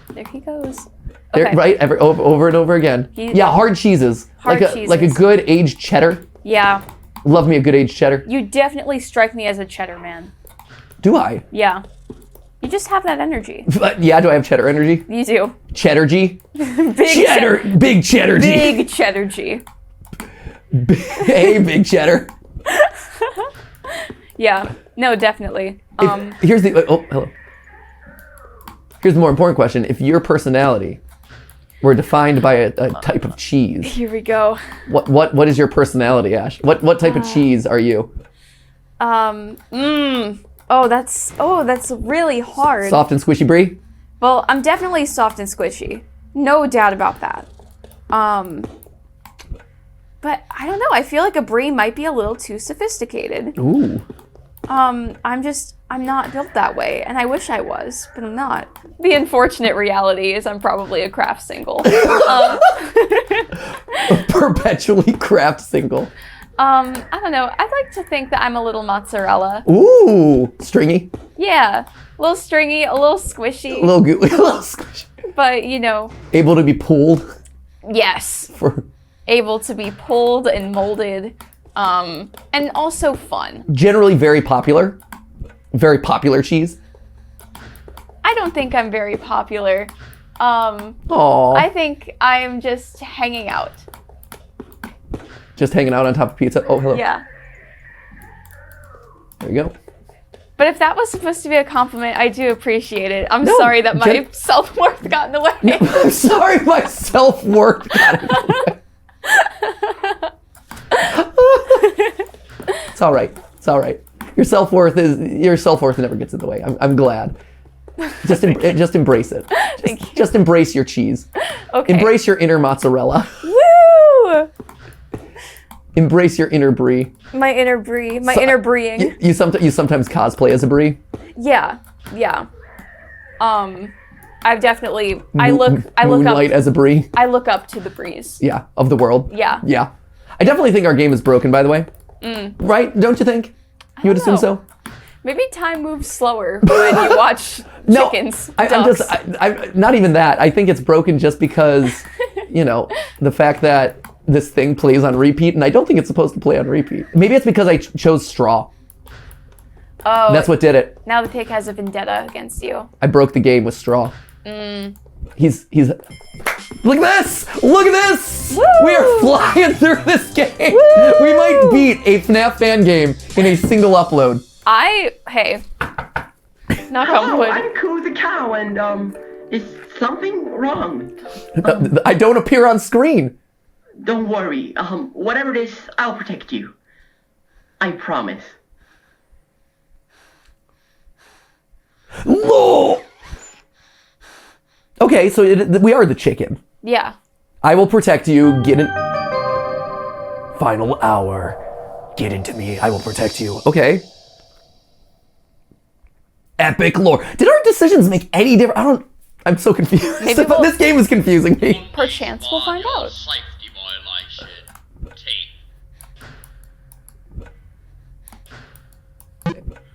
There he goes. There, Okay. right? Over and over again. Yeah, hard cheeses. Hard like a good aged cheddar. Yeah. Love me a good aged cheddar. You definitely strike me as a cheddar man. Do I? Yeah. You just have that energy. Yeah, do I have cheddar energy? You do. Cheddar G? Big Big cheddar G. Big cheddar G. Hey, big cheddar. Yeah. No, definitely. Here's the hello. Here's the more important question. If your personality were defined by a type of cheese, Here we go. what is your personality, Ash? What type of cheese are you? Oh, that's really hard. Soft and squishy brie? Well, I'm definitely soft and squishy. No doubt about that. But I don't know. I feel like a brie might be a little too sophisticated. Ooh. I'm not built that way, and I wish I was, but I'm not. The unfortunate reality is I'm probably a craft single. Perpetually craft single. I don't know. I'd like to think that I'm a little mozzarella. Ooh, stringy. Yeah, a little stringy, a little squishy. A little gooey, a little squishy. But, you know. Able to be pulled. Yes. Able to be pulled and molded. And also fun. Generally very popular. very popular cheese? I don't think I'm very popular. Aww. I think I'm just hanging out. Just hanging out on top of pizza? Oh, hello. Yeah. There you go. But if that was supposed to be a compliment, I do appreciate it. I'm No, sorry that my self-worth got in the way. No, I'm sorry my self-worth got in the way. It's all right. It's all right. Your self-worth never gets in the way. I'm glad. Just embrace it. Thank you. Just embrace your cheese. Okay. Embrace your inner mozzarella. Woo! Embrace your inner brie. My inner brie. My inner brieing. You sometimes cosplay as a brie. Yeah. I've definitely. I look Moonlight up. as a brie. I look up to the breeze. Yeah, of the world. Yeah. Yeah. I definitely think our game is broken, by the way. Right? Don't you think? You would assume so? Maybe time moves slower when you watch chickens. I'm not even that. I think it's broken just because, the fact that this thing plays on repeat, and I don't think it's supposed to play on repeat. Maybe it's because I chose straw. Oh. That's what did it. Now the pig has a vendetta against you. I broke the game with straw. He's look at this! Look at this! Woo! We are flying through this game. Woo! We might beat a FNAF fan game in a single upload. Hey, knock on Hello, wood. I'm Coo the cow, and is something wrong? I don't appear on screen. Don't worry. Whatever it is, I'll protect you. I promise. No. Okay, so we are the chicken. Yeah. I will protect you. Get in. Final hour. Get into me. I will protect you. Okay. Epic lore. Did our decisions make any difference? I'm so confused. Maybe This game is confusing me. Perchance we'll find out. Safety violation.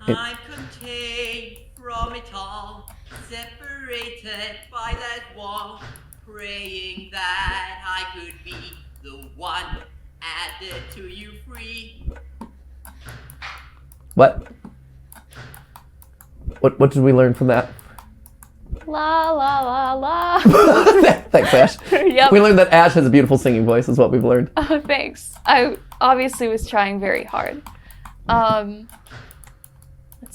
I'm contained from it all, separated by that wall, praying that I could be the one added to you free. What? What did we learn from that? La la la la. Thanks, Ash. Yep. We learned that Ash has a beautiful singing voice, is what we've learned. Oh, thanks. I obviously was trying very hard. Let's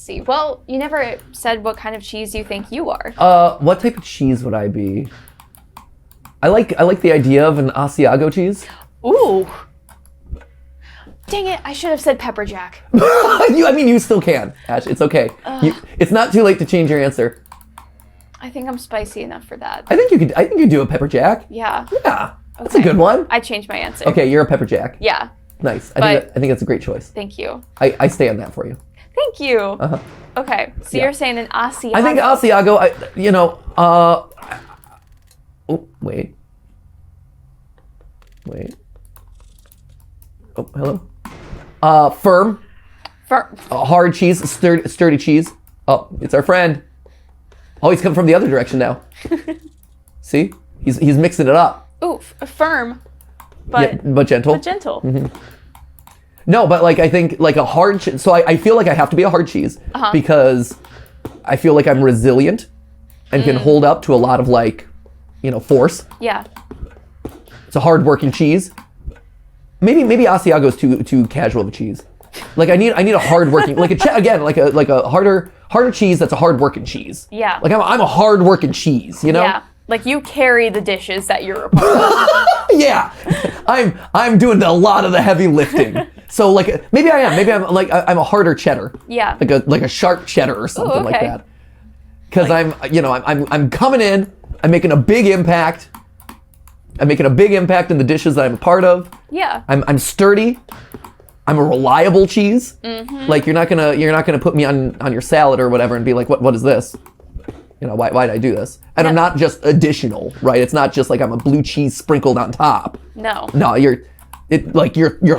see. Well, you never said what kind of cheese you think you are. What type of cheese would I be? I like the idea of an Asiago cheese. Ooh. Dang it, I should have said pepper jack. You still can, Ash. It's okay. It's not too late to change your answer. I think I'm spicy enough for that. I think you could do a pepper jack. Yeah. Yeah. That's a good one. I changed my answer. Okay, you're a pepper jack. Yeah. Nice. I think that's a great choice. Thank you. I stay on that for you. Thank you. Uh-huh. Okay, so Yeah. you're saying an Asiago. I think Asiago, oh, wait. Oh, hello. Firm. Hard cheese, sturdy cheese. Oh, it's our friend. Oh, he's coming from the other direction now. See? He's mixing it up. Ooh, firm, but Yeah, but gentle. But gentle. No, but I think a hard cheese. So I feel like I have to be a hard cheese because I feel like I'm resilient and can hold up to a lot of force. Yeah. It's a hard-working cheese. Maybe Asiago's too casual of a cheese. I need a hard-working like a harder cheese that's a hard-working cheese. Yeah. I'm a hard-working cheese, you know? Yeah. You carry the dishes that you're a part of. Yeah. I'm doing a lot of the heavy lifting. So maybe I am. Maybe I'm a harder cheddar. Yeah. Like a sharp cheddar or something like okay. that. Because I'm coming in. I'm making a big impact. I'm making a big impact in the dishes that I'm a part of. Yeah. I'm sturdy. I'm a reliable cheese. Mm-hmm. You're not gonna put me on your salad or whatever and be like, what is this? Why did I do this? And I'm not just additional, right? It's not just like I'm a blue cheese sprinkled on top. No. No, you're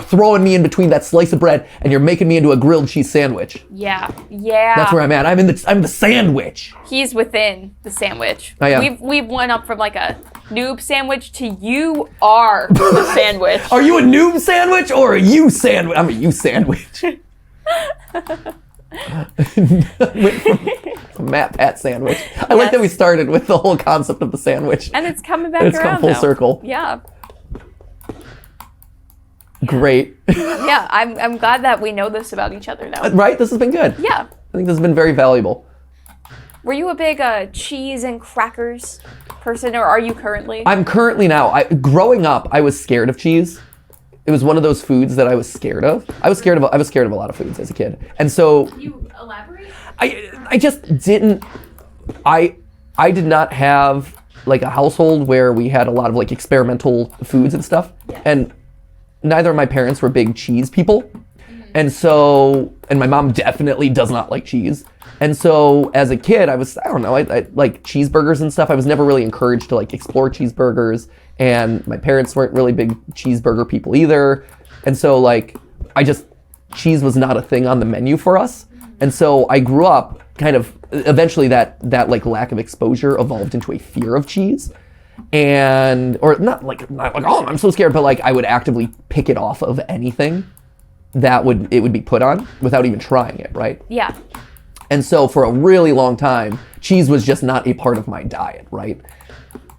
throwing me in between that slice of bread and you're making me into a grilled cheese sandwich. Yeah. Yeah. That's where I'm at. I'm the sandwich. He's within the sandwich. I am. We've went up from a noob sandwich to you are the sandwich. Are you a noob sandwich or a you sandwich? I'm a you sandwich. Went from Matt Pat sandwich. I like that we started with the whole concept of the sandwich. And it's coming back It's around come full now. circle. Yeah. Great. Yeah, I'm glad that we know this about each other now. Right? This has been good. Yeah. I think this has been very valuable. Were you a big cheese and crackers person, or are you currently? I'm currently now. Growing up, I was scared of cheese. It was one of those foods that I was scared of. I was scared of a lot of foods as a kid. And so Can you elaborate? I just didn't I did not have like a household where we had a lot of like experimental foods and stuff. Yeah. And neither of my parents were big cheese people. And so, and my mom definitely does not like cheese. And so as a kid, I don't know, I like cheeseburgers and stuff. I was never really encouraged to like explore cheeseburgers, and my parents weren't really big cheeseburger people either. And so like, cheese was not a thing on the menu for us. And so I grew up kind of, eventually that like lack of exposure evolved into a fear of cheese. Or not like, oh, I'm so scared, but like I would actively pick it off of anything that it would be put on without even trying it, right? Yeah. And so for a really long time, cheese was just not a part of my diet, right?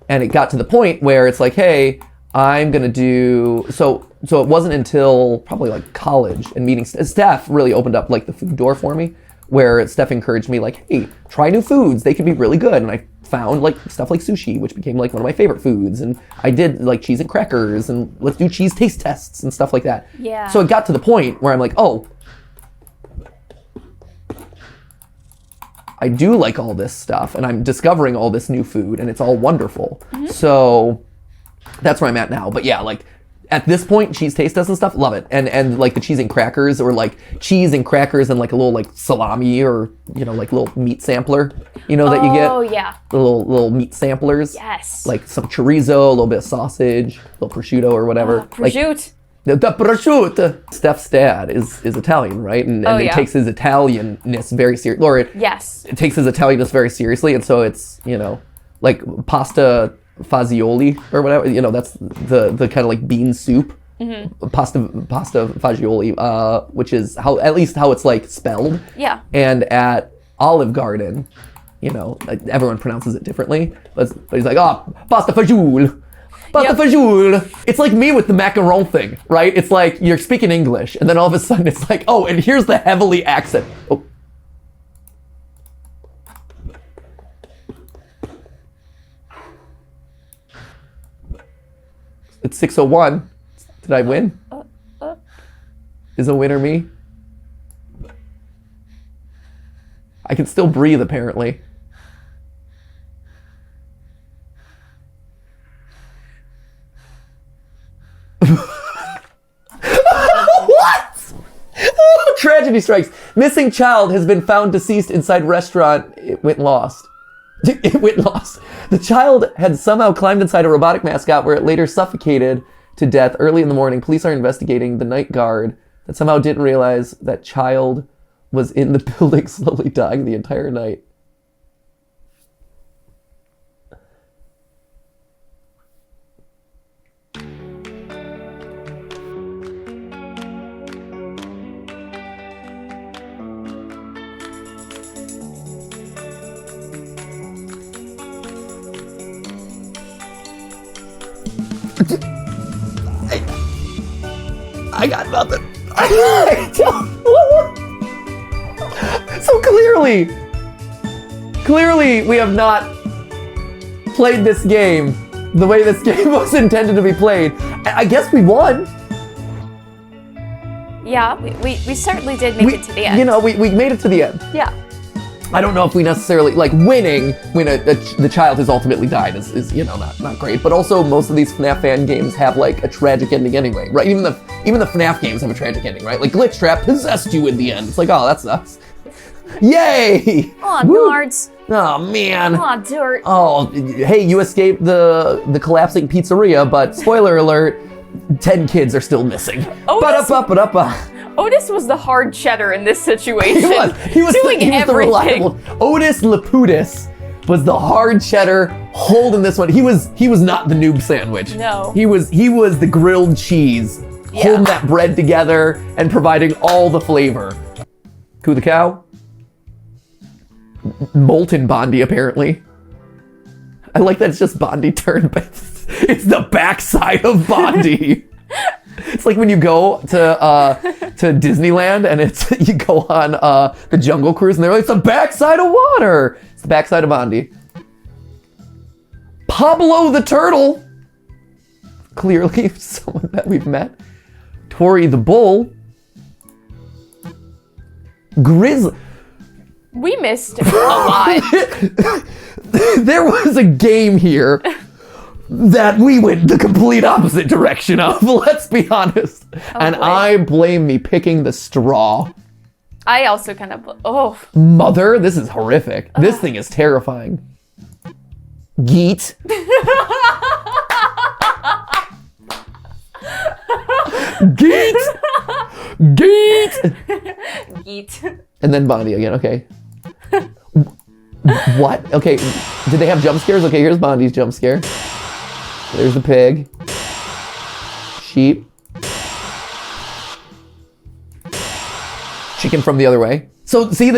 And it got to the point where it's like, hey, I'm gonna do, so it wasn't until probably like college and meeting Steph really opened up like the food door for me, where Steph encouraged me like, hey, try new foods, they can be really good. And I found like stuff like sushi, which became like one of my favorite foods. And I did like cheese and crackers, and let's do cheese taste tests and stuff like that. Yeah. So it got to the point where I'm like, oh, I do like all this stuff, and I'm discovering all this new food, and it's all wonderful. Mm-hmm. So that's where I'm at now. But yeah, like at this point, cheese taste tests and stuff, love it. And like the cheese and crackers, or like cheese and crackers and like a little like salami, or like a little meat sampler, that you get. Oh yeah. The little meat samplers. Yes. Like some chorizo, a little bit of sausage, a little prosciutto or whatever. Prosciutto. The prosciutto. Steph's dad is Italian, right? And he takes his Italianness very seriously. Or Yes. it takes his Italianness very seriously, and so it's like pasta fagioli or whatever. That's the kind of like bean soup. Mm-hmm. Pasta fagioli, which is at least how it's like spelled. Yeah. And at Olive Garden, everyone pronounces it differently, but he's like, pasta fagioli. Pasta fagioli. It's like me with the macaron thing, right? It's like you're speaking English, and then all of a sudden it's like, oh, and here's the heavily accent. Oh. It's 6:01. Did I win? Is a winner me? I can still breathe, apparently. What? Tragedy strikes. Missing child has been found deceased inside restaurant. It went lost. The child had somehow climbed inside a robotic mascot where it later suffocated to death early in the morning. Police are investigating the night guard that somehow didn't realize that child was in the building, slowly dying the entire night. I got nothing. So clearly we have not played this game the way this game was intended to be played. I guess we won. Yeah, we certainly did make it to the end. We made it to the end. Yeah. I don't know if we necessarily, like, winning when the child has ultimately died is not great. But also, most of these FNAF fan games have, like, a tragic ending anyway, right? Even the FNAF games have a tragic ending, right? Like, Glitch Trap possessed you in the end. It's like, oh, that sucks. Yay! Aw, nards. Oh, man. Aw, dirt. Oh, hey, you escaped the collapsing pizzeria, but spoiler alert, 10 kids are still missing. Otis was the hard cheddar in this situation. He was doing the everything. Otis Laputis was the hard cheddar holding this one. He was not the noob sandwich. No. He was the grilled cheese, holding that bread together and providing all the flavor. Coo the cow. Molten Bondee, apparently. I like that it's just Bondee turned, but it's the backside of Bondee. It's like when you go to Disneyland and you go on the Jungle Cruise and they're like, it's the backside of water. It's the backside of Bondee. Pablo the turtle. Clearly someone that we've met. Tori the bull. Grizzly. We missed a lot. There was a game here that we went the complete opposite direction of, let's be honest. And boy. I blame me picking the straw. I also kind of, Mother, this is horrific. This thing is terrifying. Geet. Geet! Geet! Geet. And then Bondee again, okay. What? Okay, did they have jump scares? Okay, here's Bondee's jump scare. There's the pig. Sheep. Chicken from the other way. So, see,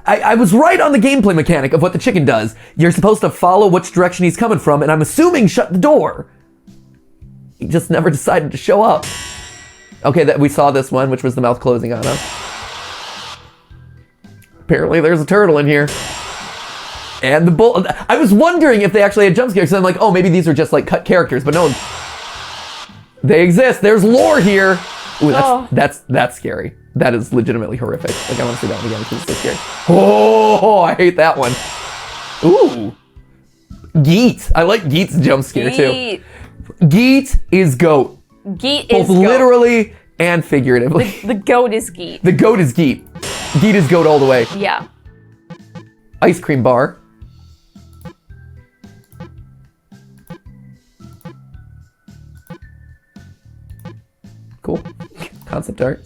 I was right on the gameplay mechanic of what the chicken does. You're supposed to follow which direction he's coming from, and I'm assuming shut the door. He just never decided to show up. Okay, that we saw this one, which was the mouth closing on us. Apparently there's a turtle in here. And the bull. I was wondering if they actually had jump scares, so I'm like, oh, maybe these are just like cut characters, but no. They exist. There's lore here. Ooh, that's scary. That is legitimately horrific. Like, I want to see that one again because it's so scary. Oh, I hate that one. Ooh. Geet. I like Geet's jump scare too. Geet is goat. Geet is both literally and figuratively. The goat is Geet. The goat is Geet. Geet is goat all the way. Yeah. Ice cream bar. Cool. Concept art.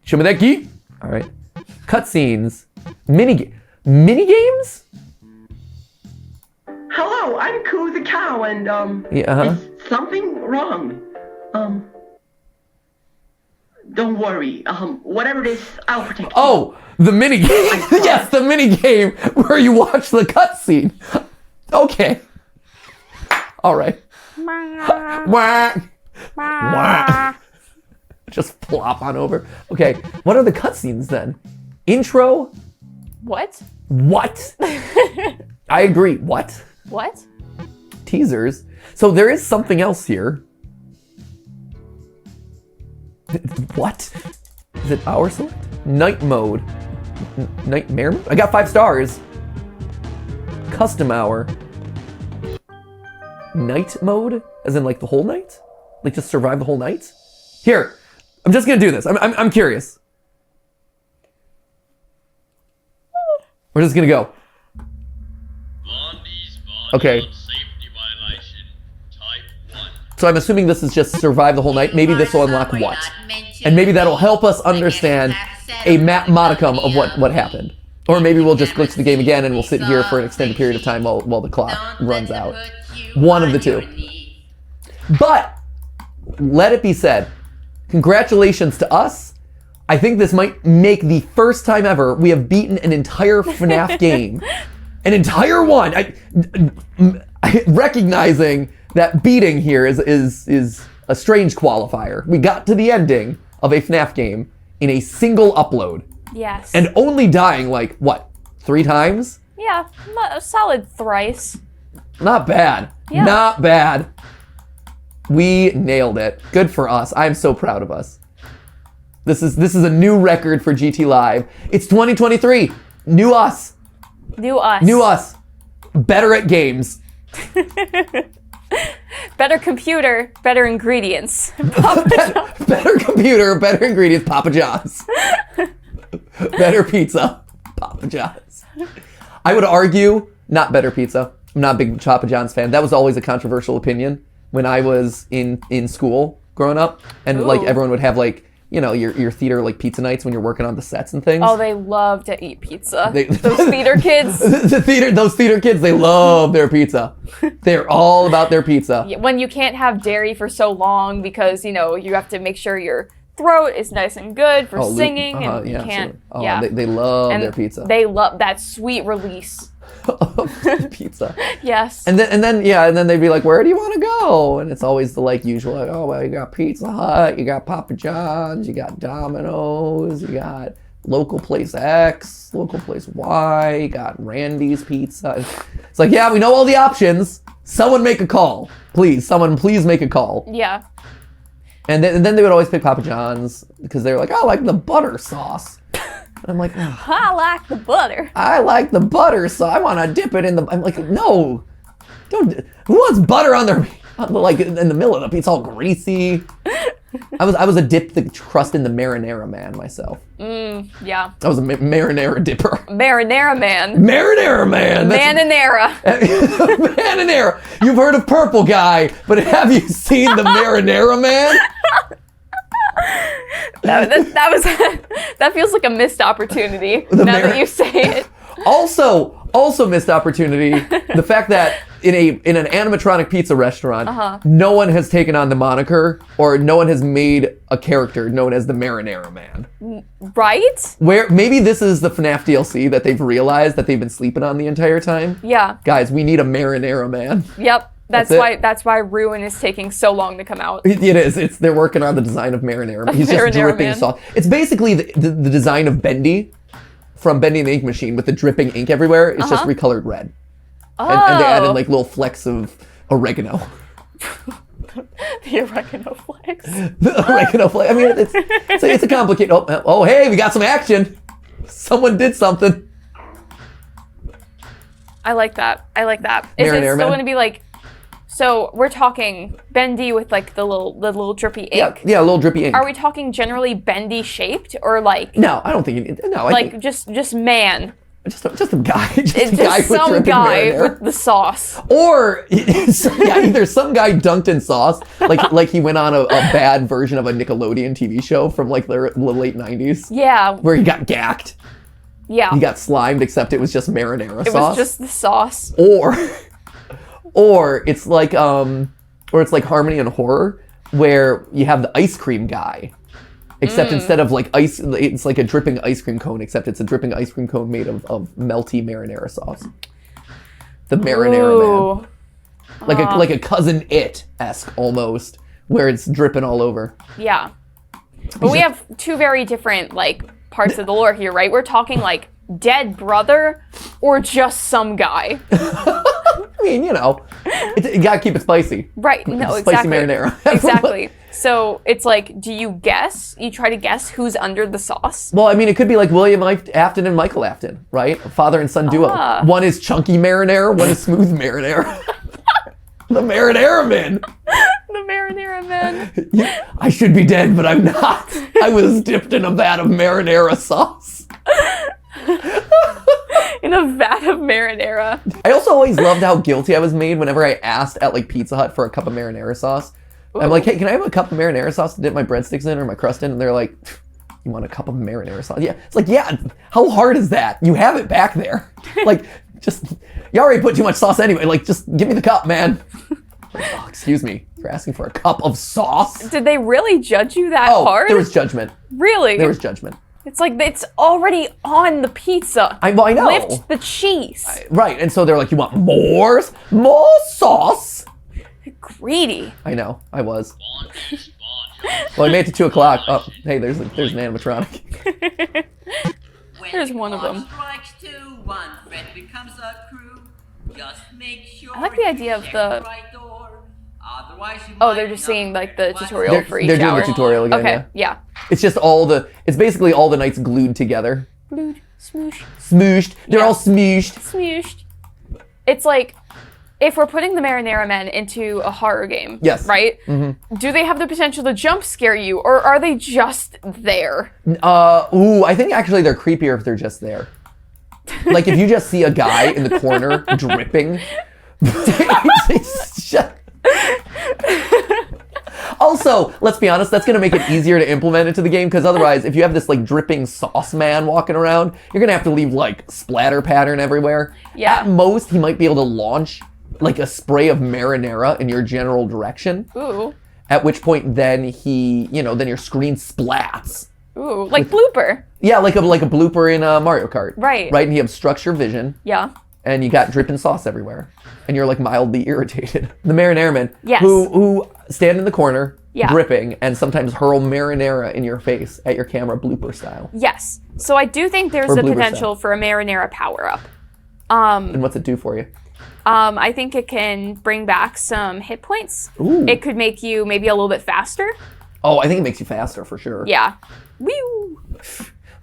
Show me that Geet. All right. Cutscenes. Mini games? Hello, I'm Coo the cow, and Yeah, is something wrong? Don't worry. Whatever it is, I'll protect you. Oh, the mini game. Yes, the mini game where you watch the cutscene. Okay. All right. Wah. Wah. Just plop on over. Okay, what are the cutscenes then? Intro? What? What? I agree. What? What? Teasers. So there is something else here. What? Is it our select? Night mode. Nightmare mode? I got 5 stars. Custom hour. Night mode? As in like the whole night? Like just survive the whole night? Here, I'm just gonna do this. I'm curious. We're just gonna go. Bondees, Okay. Safety violation, type 1. So I'm assuming this is just survive the whole night. Maybe this will unlock what? And maybe that'll help us understand a map modicum of what happened. Or maybe we'll just glitch the game again and we'll sit here for an extended period of time while the clock runs out. One of the two. But, let it be said, congratulations to us. I think this might make the first time ever we have beaten an entire FNAF game. An entire one. Recognizing that beating here is a strange qualifier. We got to the ending of a FNAF game in a single upload. Yes. And only dying like, what, 3 times? Yeah, a solid thrice. Not bad. Yeah. Not bad. We nailed it. Good for us. I'm so proud of us. This is a new record for GT Live. It's 2023. New us. New us. New us. Better at games. Better computer, better ingredients. Better computer, better ingredients, Papa John's. Better pizza, Papa John's. I would argue not better pizza. I'm not a big Papa John's fan. That was always a controversial opinion when I was in school growing up. And like everyone would have like, you know, your theater like pizza nights when you're working on the sets and things. Oh, they love to eat pizza. Those theater kids. Those theater kids, they love their pizza. They're all about their pizza. When you can't have dairy for so long because, you know, you have to make sure your throat is nice and good for Oh, singing, and you can't. They love and their pizza. They love that sweet release. Pizza. Yes. And then they'd be like, where do you want to go? And it's always the like usual, like, oh, well, you got Pizza Hut, you got Papa John's, you got Domino's, you got local place X, local place Y, you got Randy's Pizza. It's like, yeah, we know all the options. Someone make a call. Please, someone please make a call. Yeah. And then they would always pick Papa John's because they were like, I like the butter sauce. And I'm like, oh, I like the butter. I like the butter sauce. I want to dip it in the. I'm like, no, don't. Who wants butter on their like in the middle of the pizza? It's all greasy. I was a dip the crust in the marinara man myself. Yeah. I was a marinara dipper. Marinara man. Marinara man. Mananera. Marinara. You've heard of Purple Guy, but have you seen the Marinara Man? That feels like a missed opportunity now that you say it. Also missed opportunity, the fact that in an animatronic pizza restaurant, no one has taken on the moniker or no one has made a character known as the Marinara Man. Right? Where maybe this is the FNAF DLC that they've realized that they've been sleeping on the entire time. Yeah. Guys, we need a Marinara Man. Yep. That's why Ruin is taking so long to come out. It is. They're working on the design of Marinara. He's just Marinara dripping Man. sauce. It's basically the design of Bondee from Bondee and the Ink Machine with the dripping ink everywhere. It's just recolored red. Oh. And they added like little flecks of oregano. The oregano flakes. The oregano flake. I mean, it's a complicated. Oh, hey, we got some action. Someone did something. I like that. Is it still going to be like? So we're talking Bondee with like the little drippy ink. Yeah, a little drippy ink. Are we talking generally Bondee shaped or like? No, I don't think. No, like just man. Just a guy. It's a guy just some with guy marinara. with the sauce. Or either some guy dunked in sauce, like he went on a bad version of a Nickelodeon TV show from like the late 90s. Yeah. Where he got gacked. Yeah. He got slimed, except it was just marinara sauce. It was just the sauce. Or it's like Harmony and Horror, where you have the ice cream guy. Except instead of like ice, it's like a dripping ice cream cone, except it's a dripping ice cream cone made of melty marinara sauce. The Marinara Man. Like a Cousin It-esque almost, where it's dripping all over. Yeah. But we have two very different like parts of the lore here, right? We're talking like dead brother or just some guy. I mean, you gotta keep it spicy. Right, no, Spicy exactly. marinara. Exactly. So it's like, do you guess? You try to guess who's under the sauce? Well, I mean, it could be like William Afton and Michael Afton, right? A father and son duo. One is chunky marinara, one is smooth marinara. The Marinara Man. The Marinara Man. I should be dead, but I'm not. I was dipped in a vat of marinara sauce. In a vat of marinara. I also always loved how guilty I was made whenever I asked at like Pizza Hut for a cup of marinara sauce. I'm like, hey, can I have a cup of marinara sauce to dip my breadsticks in or my crust in? And they're like, you want a cup of marinara sauce? Yeah. It's like, yeah, how hard is that? You have it back there. Like, you already put too much sauce anyway. Like, just give me the cup, man. Like, oh, excuse me. You're asking for a cup of sauce? Did they really judge you that hard? There was judgment. Really? There was judgment. It's like, it's already on the pizza. I know. Lift the cheese. Right. And so they're like, you want more sauce? Greedy. I know. I was. Well, I made it to 2 o'clock. Oh, hey, there's an animatronic. There's one of them. Strikes two, one threat becomes a crew. Just make sure I like the idea of the... right door. Otherwise you Oh, they're just seeing like the tutorial for each They're doing hour. the tutorial again, Okay, yeah. It's just it's basically all the knights glued together. Glued, smoosh. Smooshed. They're all smooshed. Smooshed. It's like, if we're putting the Marinara Men into a horror game, Yes. right? Mm-hmm. Do they have the potential to jump scare you, or are they just there? I think actually they're creepier if they're just there. Like if you just see a guy in the corner dripping. Also, let's be honest, that's going to make it easier to implement into the game, because otherwise, if you have this like dripping sauce man walking around, you're going to have to leave like splatter pattern everywhere. Yeah. At most, he might be able to launch like a spray of marinara in your general direction. Ooh. At which point then then your screen splats. Ooh, like blooper. Yeah, like a blooper in Mario Kart. Right. Right, and he obstructs your vision. Yeah. And you got dripping sauce everywhere. And you're like mildly irritated. The marinara Yes. who stand in the corner, Yeah. dripping, and sometimes hurl marinara in your face at your camera blooper style. Yes. So I do think there's Or the blooper potential for a marinara power-up. And what's it do for you? I think it can bring back some hit points. Ooh. It could make you maybe a little bit faster. Oh, I think it makes you faster for sure. Yeah. Woo!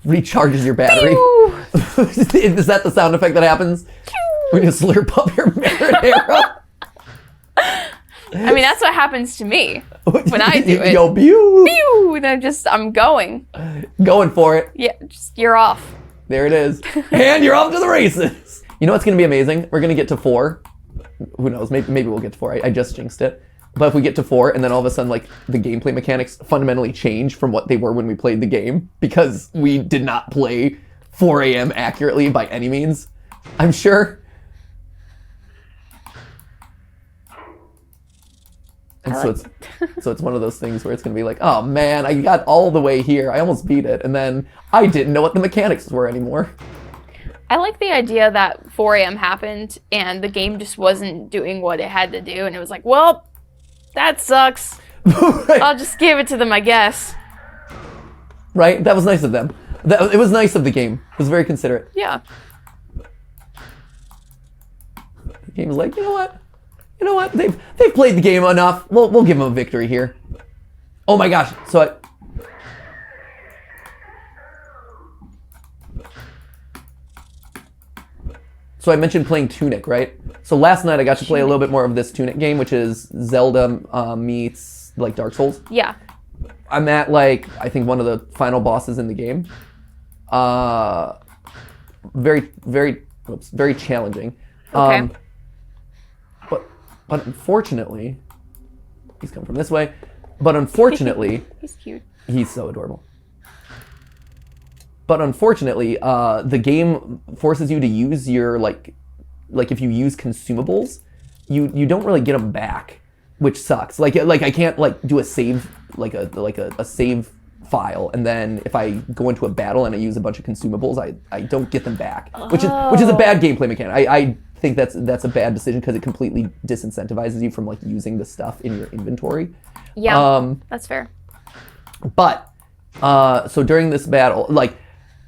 Recharges your battery. Woo! Is that the sound effect that happens when you slurp up your marinara? I mean, that's what happens to me when I do it. Yo, pew! Pew! And I'm going. Going for it. Yeah, just you're off. There it is. And you're off to the races. You know what's going to be amazing? We're going to get to 4. Who knows? Maybe we'll get to 4. I just jinxed it. But if we get to 4 and then all of a sudden like the gameplay mechanics fundamentally change from what they were when we played the game because we did not play 4 a.m. accurately by any means, I'm sure. And so it's one of those things where it's going to be like, oh man, I got all the way here. I almost beat it. And then I didn't know what the mechanics were anymore. I like the idea that 4 a.m. happened and the game just wasn't doing what it had to do. And it was like, well, that sucks. Right. I'll just give it to them, I guess. Right? That was nice of them. It was nice of the game. It was very considerate. Yeah. The game was like, you know what? They've played the game enough. We'll give them a victory here. Oh my gosh. So I mentioned playing Tunic, right? So last night I got to play a little bit more of this Tunic game, which is Zelda meets like Dark Souls. Yeah. I'm at like I think one of the final bosses in the game. Very challenging. Okay. But unfortunately, he's coming from this way. But unfortunately, He's cute. he's so adorable. But unfortunately, the game forces you to use your like if you use consumables, you don't really get them back, which sucks. Like I can't like do a save a save file, and then if I go into a battle and I use a bunch of consumables, I don't get them back, which is a bad gameplay mechanic. I think that's a bad decision because it completely disincentivizes you from like using the stuff in your inventory. Yeah, that's fair. But so during this battle, like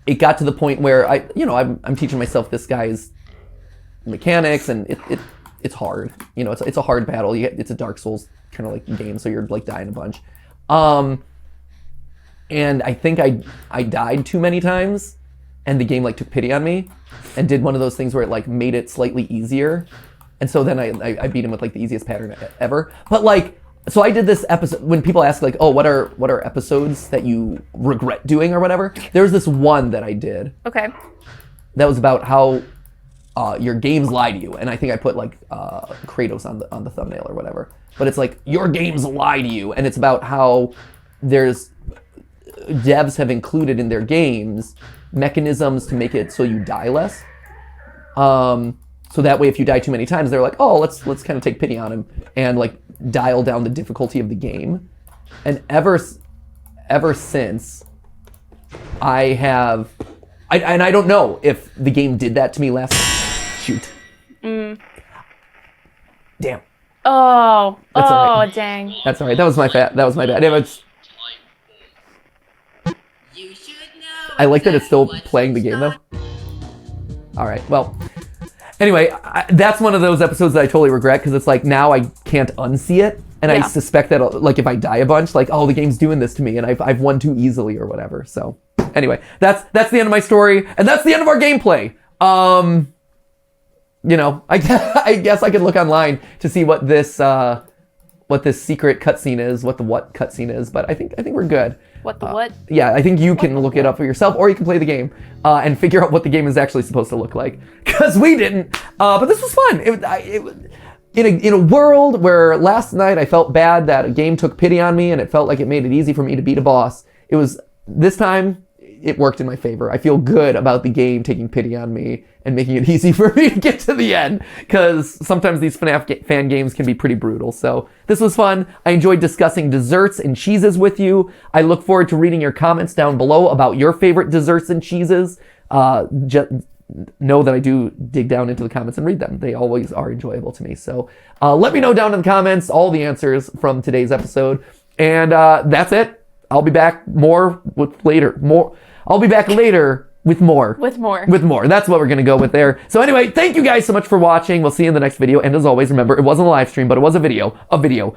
it got to the point where I'm teaching myself this guy's mechanics, and it's hard. It's a hard battle. It's a Dark Souls kind of like game, so you're like dying a bunch. And I think I died too many times, and the game like took pity on me and did one of those things where it like made it slightly easier. And so then I beat him with like the easiest pattern ever. But like, so I did this episode when people ask like, oh, what are episodes that you regret doing or whatever? There was this one that I did. Okay. That was about how your games lie to you, and I think I put like Kratos on the thumbnail or whatever. But it's like your games lie to you, and it's about how devs have included in their games mechanisms to make it so you die less. So that way, if you die too many times, they're like, oh, let's kind of take pity on him and like dial down the difficulty of the game. And ever since, I don't know if the game did that to me last. Shoot. Damn. Oh. That's all right. Dang. That's all right. That was my bad. You should know I like that it's still what playing the you game though. start. All right. Well. Anyway, that's one of those episodes that I totally regret because it's like now I can't unsee it, and I Yeah. suspect that like if I die a bunch, like oh the game's doing this to me, and I've won too easily or whatever. So anyway, that's the end of my story, and that's the end of our gameplay. I guess I could look online to see what this secret cutscene is, what cutscene is, but I think we're good. What the what? Yeah, I think you can look it up for yourself, or you can play the game and figure out what the game is actually supposed to look like. Because we didn't. But this was fun. In a world where last night I felt bad that a game took pity on me and it felt like it made it easy for me to beat a boss. It was this time. it worked in my favor. I feel good about the game taking pity on me and making it easy for me to get to the end, because sometimes these FNAF fan games can be pretty brutal. So this was fun. I enjoyed discussing desserts and cheeses with you. I look forward to reading your comments down below about your favorite desserts and cheeses. Just know that I do dig down into the comments and read them. They always are enjoyable to me. So let me know down in the comments all the answers from today's episode. And that's it. I'll be back I'll be back later with more. With more. With more. That's what we're going to go with there. So anyway, thank you guys so much for watching. We'll see you in the next video. And as always, remember, it wasn't a live stream, but it was a video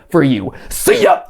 for you. See ya!